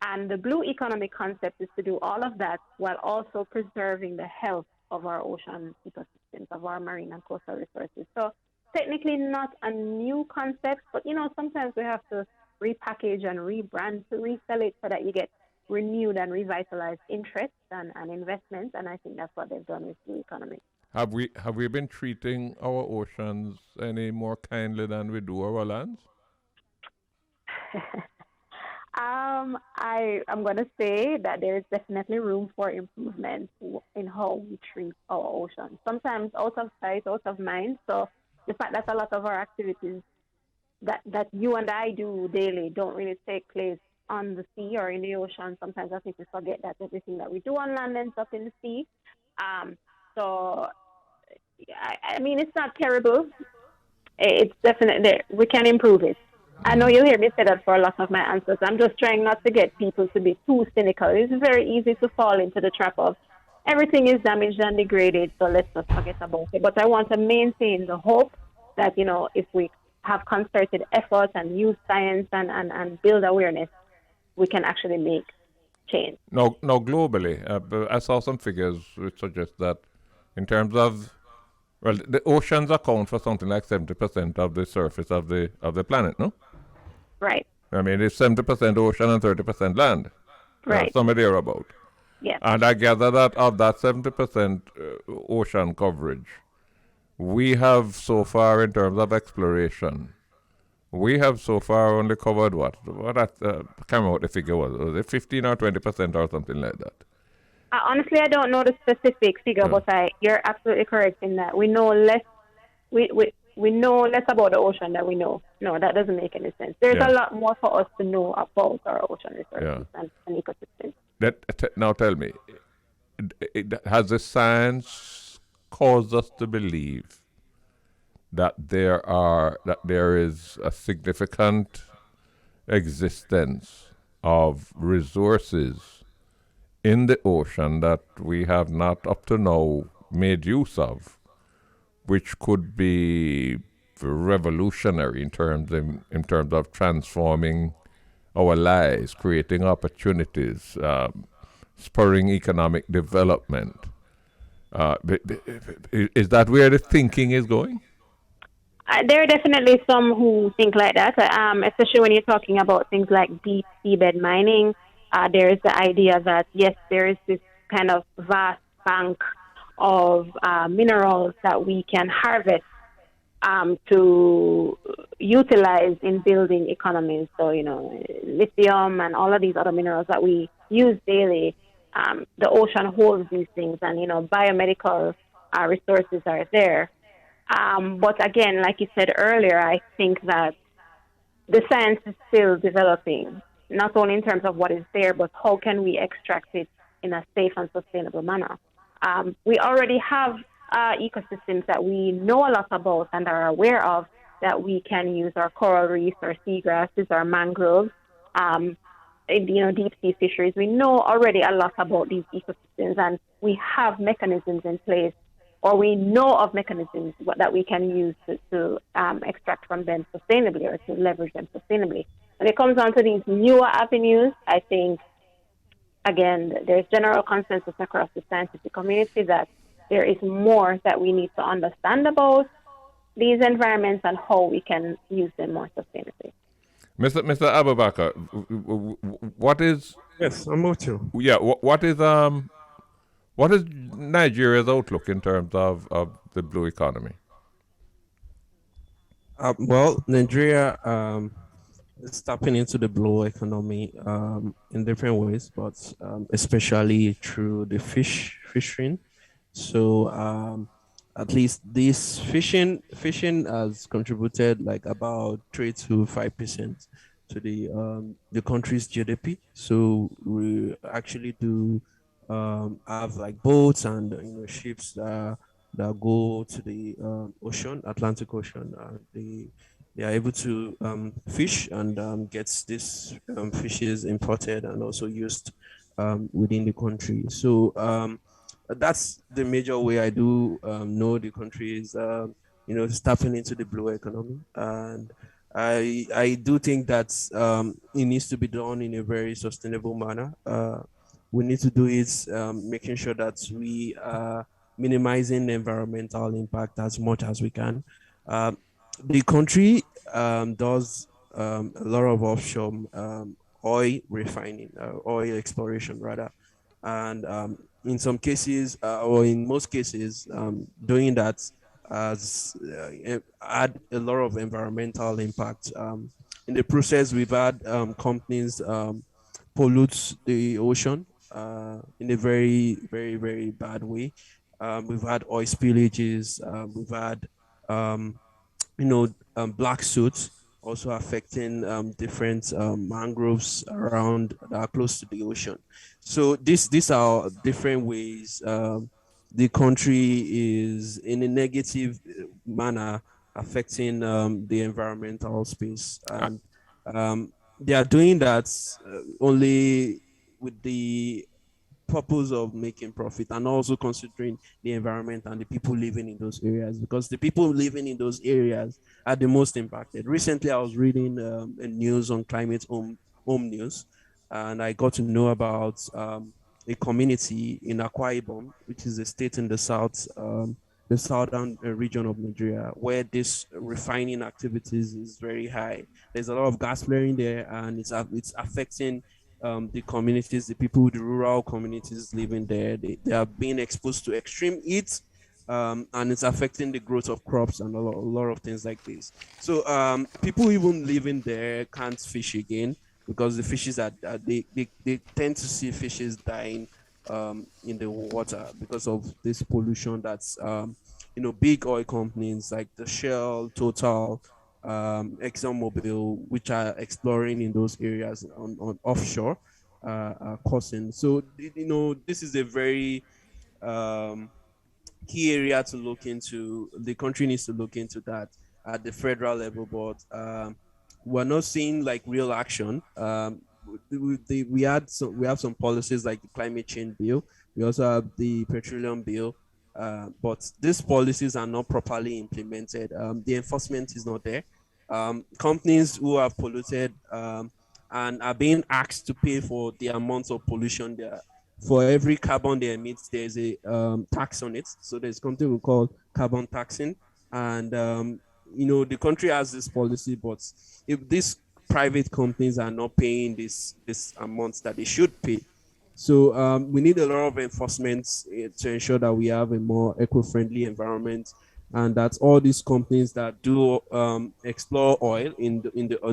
And the blue economy concept is to do all of that while also preserving the health of our ocean ecosystems, of our marine and coastal resources. So technically not a new concept, but sometimes we have to repackage and rebrand to resell it so that you get renewed and revitalized interest and investments. And I think that's what they've done with blue economy. Have we been treating our oceans any more kindly than we do our lands? I'm going to say that there is definitely room for improvement in how we treat our ocean. Sometimes out of sight, out of mind. So the fact that a lot of our activities that you and I do daily don't really take place on the sea or in the ocean. Sometimes I think we forget that everything that we do on land ends up in the sea. So, I mean, it's not terrible. It's definitely, we can improve it. I know you'll hear me say that for a lot of my answers. I'm just trying not to get people to be too cynical. It's very easy to fall into the trap of everything is damaged and degraded, so let's just forget about it. But I want to maintain the hope that, if we have concerted efforts and use science and build awareness, we can actually make change. No, globally, I saw some figures which suggest that in terms of, the oceans account for something like 70% of the surface of the planet, no? Right. I mean, it's 70% ocean and 30% land. Right. Somewhere thereabout. Yeah. And I gather that of that 70% ocean coverage, we have so far, in terms of exploration, we have so far only covered what? I can't remember what the figure was. Was it 15 or 20% or something like that? Honestly, I don't know the specific figure, but you're absolutely correct in that we know less. We know less about the ocean than we know. No, that doesn't make any sense. There's a lot more for us to know about our ocean resources and ecosystems. Now tell me, has the science caused us to believe that there is a significant existence of resources in the ocean that we have not up to now made use of, which could be revolutionary in terms of transforming our lives, creating opportunities, spurring economic development? Is that where the thinking is going? There are definitely some who think like that, especially when you're talking about things like deep seabed mining. There is the idea that, yes, there is this kind of vast bank of minerals that we can harvest to utilize in building economies. So, lithium and all of these other minerals that we use daily, the ocean holds these things, and, biomedical resources are there. But again, like you said earlier, I think that the science is still developing, not only in terms of what is there, but how can we extract it in a safe and sustainable manner. We already have ecosystems that we know a lot about and are aware of that we can use, our coral reefs, our seagrasses, our mangroves, deep sea fisheries. We know already a lot about these ecosystems, and we have mechanisms in place, or we know of mechanisms that we can use to extract from them sustainably or to leverage them sustainably. When it comes down to these newer avenues, I think, again, there's general consensus across the scientific community that there is more that we need to understand about these environments and how we can use them more sustainably. Mr. Abubakar, what is Yes, I'm with you. what is Nigeria's outlook in terms of the blue economy? Well, Nigeria is tapping into the blue economy in different ways, but especially through the fishing. So at least this fishing has contributed like about 3 to 5% to the country's GDP. So we actually do have like boats and ships that go to the ocean, Atlantic Ocean. They are able to fish and get these fishes imported and also used within the country. So that's the major way I do know the country is stepping into the blue economy, and I do think that it needs to be done in a very sustainable manner. We need to do it making sure that we are minimizing the environmental impact as much as we can. Um, the country does a lot of offshore oil refining, oil exploration rather, and in some cases, or in most cases, doing that has had a lot of environmental impact. In the process, we've had companies pollute the ocean in a very, very, very bad way. We've had oil spillages. We've had um, black soot also affecting different mangroves around that are close to the ocean. So these are different ways the country is in a negative manner affecting the environmental space, and they are doing that only with the purpose of making profit and also considering the environment and the people living in those areas, because the people living in those areas are the most impacted. Recently I was reading a news on climate home news, and I got to know about a community in Akwa Ibom, which is a state in the southern region of Nigeria, where this refining activities is very high. There's a lot of gas flaring there, and it's affecting the communities, the people, the rural communities living there. They are being exposed to extreme heat, and it's affecting the growth of crops and a lot of things like this. So people even living there can't fish again because the fishes they tend to see fishes dying in the water because of this pollution that's big oil companies like the Shell, Total, ExxonMobil, which are exploring in those areas on offshore, causing. So this is a very um, key area to look into. The country needs to look into that at the federal level, but we're not seeing like real action. We have some policies like the climate change bill. We also have the petroleum bill, but these policies are not properly implemented. The enforcement is not there. Companies who have polluted and are being asked to pay for the amounts of pollution there. For every carbon they emit, there's a tax on it. So there's something we call carbon taxing, and the country has this policy, but if these private companies are not paying this amounts that they should pay, so we need a lot of enforcement to ensure that we have a more eco-friendly environment, and that all these companies that do explore oil on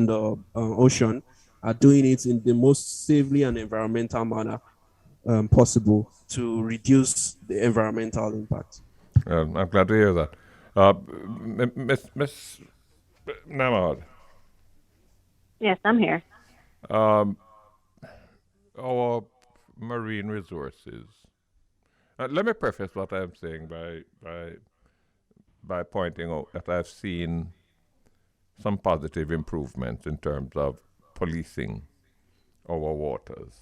the ocean are doing it in the most safely and environmental manner possible to reduce the environmental impact. I'm glad to hear that. Miss Nembhard, Yes, I'm here. um, our marine resources, Let me preface what I'm saying by pointing out that I've seen some positive improvements in terms of policing our waters.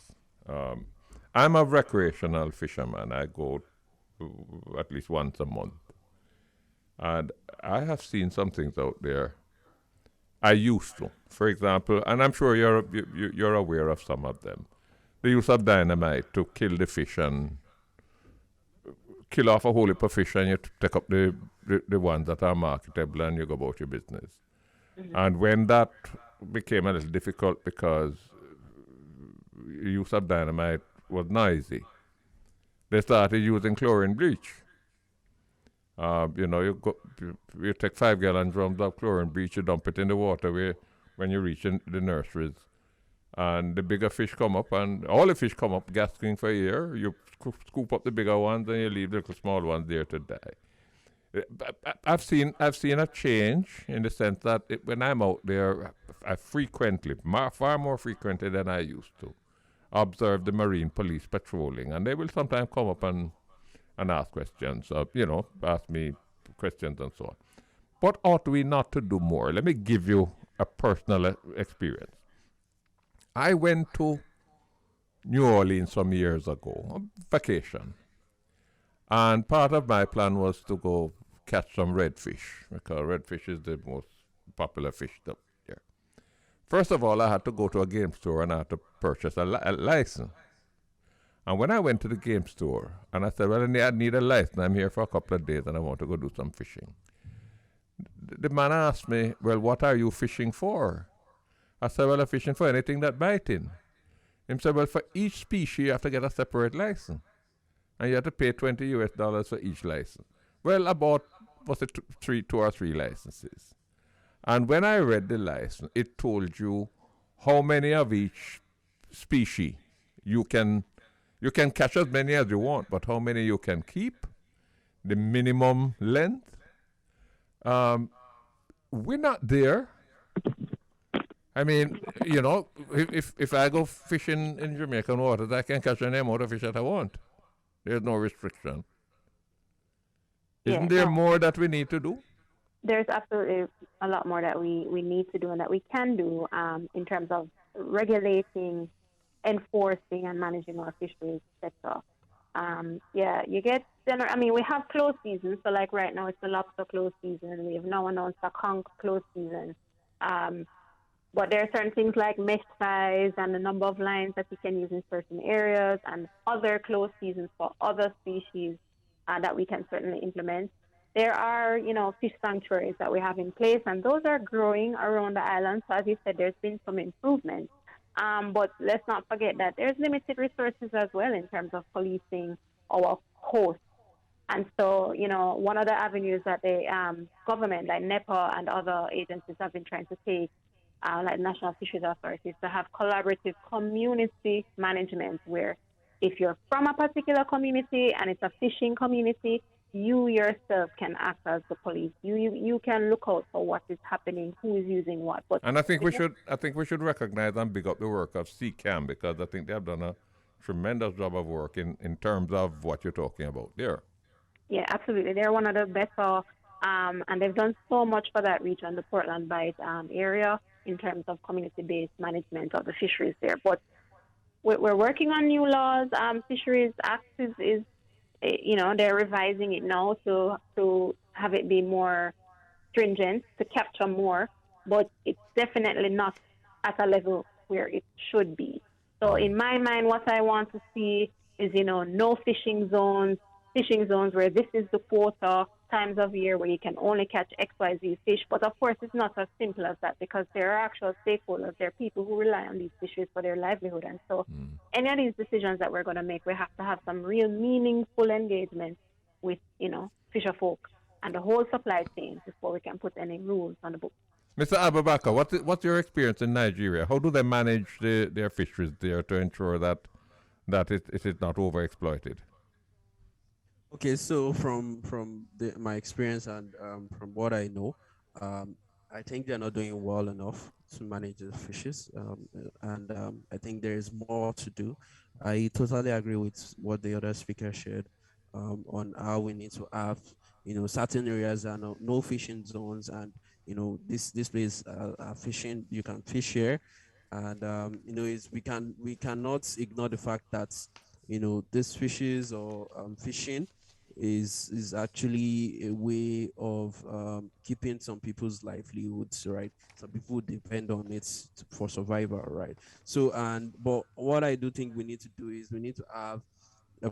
Um, I'm a recreational fisherman. I go at least once a month, and I have seen some things out there. I used to, for example, and I'm sure you're aware of some of them. The use of dynamite to kill the fish and kill off a whole heap of fish, and you take up the ones that are marketable and you go about your business. And when that became a little difficult because use of dynamite was noisy, they started using chlorine bleach. You take 5 gallon drums of chlorine bleach, you dump it in the water when you reach in the nurseries, and the bigger fish come up, and all the fish come up gasping for air. You scoop up the bigger ones, and you leave the little small ones there to die. I've seen a change in the sense that when I'm out there, I frequently, far more frequently than I used to, observe the Marine Police patrolling, and they will sometimes come up and ask questions, ask me questions and so on. What ought we not to do more? Let me give you a personal experience. I went to New Orleans some years ago on vacation, and part of my plan was to go catch some redfish, because redfish is the most popular fish up there. First of all, I had to go to a game store and I had to purchase a license. And when I went to the game store and I said, well, I need a license, I'm here for a couple of days and I want to go do some fishing. The man asked me, well, what are you fishing for? I said, well, I'm fishing for anything that biting. He said, well, for each species you have to get a separate license. And you have to pay $20 for each license. Well, about, was it two or three licenses? And when I read the license, it told you how many of each species you can catch as many as you want, but how many you can keep, the minimum length. We're not there. I mean, if I go fishing in Jamaican waters, I can catch any amount of fish that I want. There's no restriction. Isn't there more that we need to do? There's absolutely a lot more that we need to do and that we can do in terms of regulating, enforcing, and managing our fisheries sector. You get we have close seasons. So like right now, it's the lobster close season. We have now announced a conch close season. But there are certain things like mesh size and the number of lines that you can use in certain areas and other close seasons for other species that we can certainly implement. There are, fish sanctuaries that we have in place, and those are growing around the island. So as you said, there's been some improvement. But let's not forget that there's limited resources as well in terms of policing our coast. And so, one of the avenues that the government, like NEPA and other agencies have been trying to take, like National Fisheries Authority, is to have collaborative community management where if you're from a particular community and it's a fishing community, you yourself can act as the police. You can look out for what is happening, who is using what. And I think we should recognize and big up the work of CCAM, because I think they have done a tremendous job of work in terms of what you're talking about there. Yeah, absolutely. They're one of the better, and they've done so much for that region, the Portland Bight area, in terms of community-based management of the fisheries there. But we're working on new laws. Fisheries Act is they're revising it now to have it be more stringent, to capture more, but it's definitely not at a level where it should be. So in my mind, what I want to see is, no fishing zones where this is the quota times of year where you can only catch XYZ fish. But of course, it's not as simple as that, because there are actual stakeholders. There are people who rely on these fisheries for their livelihood. And so any of these decisions that we're going to make, we have to have some real meaningful engagement with, fisher folk and the whole supply chain before we can put any rules on the book. Mr. Abubakar, what's your experience in Nigeria? How do they manage their fisheries there to ensure that it is not overexploited? Okay, so from my experience and from what I know, I think they're not doing well enough to manage the fishes, and I think there is more to do. I totally agree with what the other speaker shared. on how we need to have, certain areas are no fishing zones, and this place are fishing. You can fish here, and is we cannot ignore the fact that this fishes or fishing is actually a way of keeping some people's livelihoods, right? Some people depend on it for survival, right? So, but what I do think we need to do is we need to have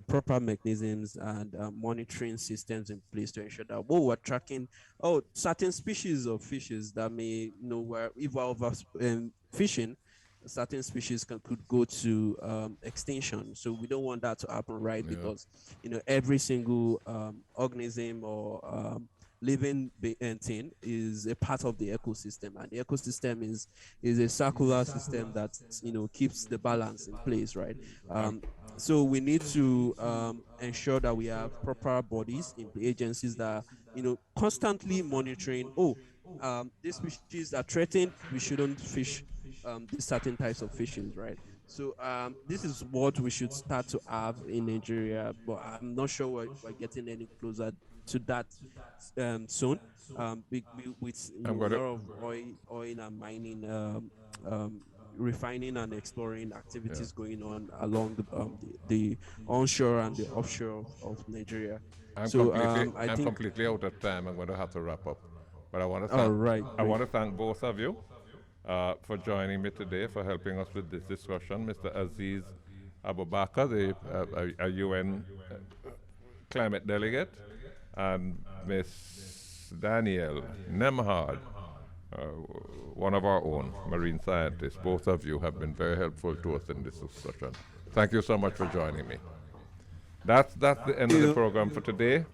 proper mechanisms and monitoring systems in place to ensure that what we're tracking, certain species of fishes that may, where if we're over fishing, certain species could go to extinction. So we don't want that to happen, right? Yeah. Because every single organism or living thing is a part of the ecosystem, and the ecosystem is a circular system that keeps the balance in place, right? So we need to ensure that we have proper bodies in agencies that are, constantly monitoring. These species are threatened. We shouldn't fish these certain types of fishes, right? So this is what we should start to have in Nigeria, but I'm not sure we're getting any closer to that soon. With I'm a going to. lot of oil and mining, um, refining and exploring Yeah. activities going on along the onshore and the offshore of Nigeria. So I I'm think, completely out of time. I'm going to have to wrap up. But I want to all thank right, I great. want to thank both of you for joining me today, for helping us with this discussion. Mr. Azeez Abubakar, a UN climate delegate, and Miss Danielle Nembhard, one of our own marine scientists. Both of you have been very helpful to us in this discussion. Thank you so much for joining me. That's the end of the program for today.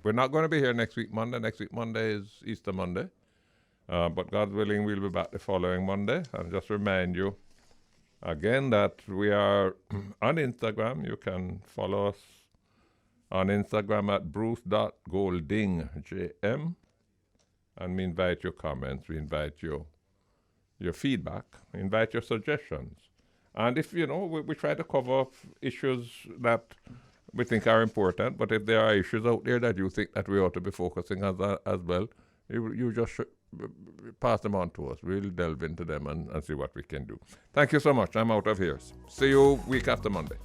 We're not going to be here next week, Monday. Next week, Monday is Easter Monday. But God willing, we'll be back the following Monday. And just remind you again that we are on Instagram. You can follow us on Instagram at bruce.goldingjm. And we invite your comments. We invite your feedback. We invite your suggestions. And if, we try to cover issues that we think are important, but if there are issues out there that you think that we ought to be focusing on as well, you just pass them on to us. We'll delve into them and see what we can do. Thank you so much. I'm out of here. See you week after Monday.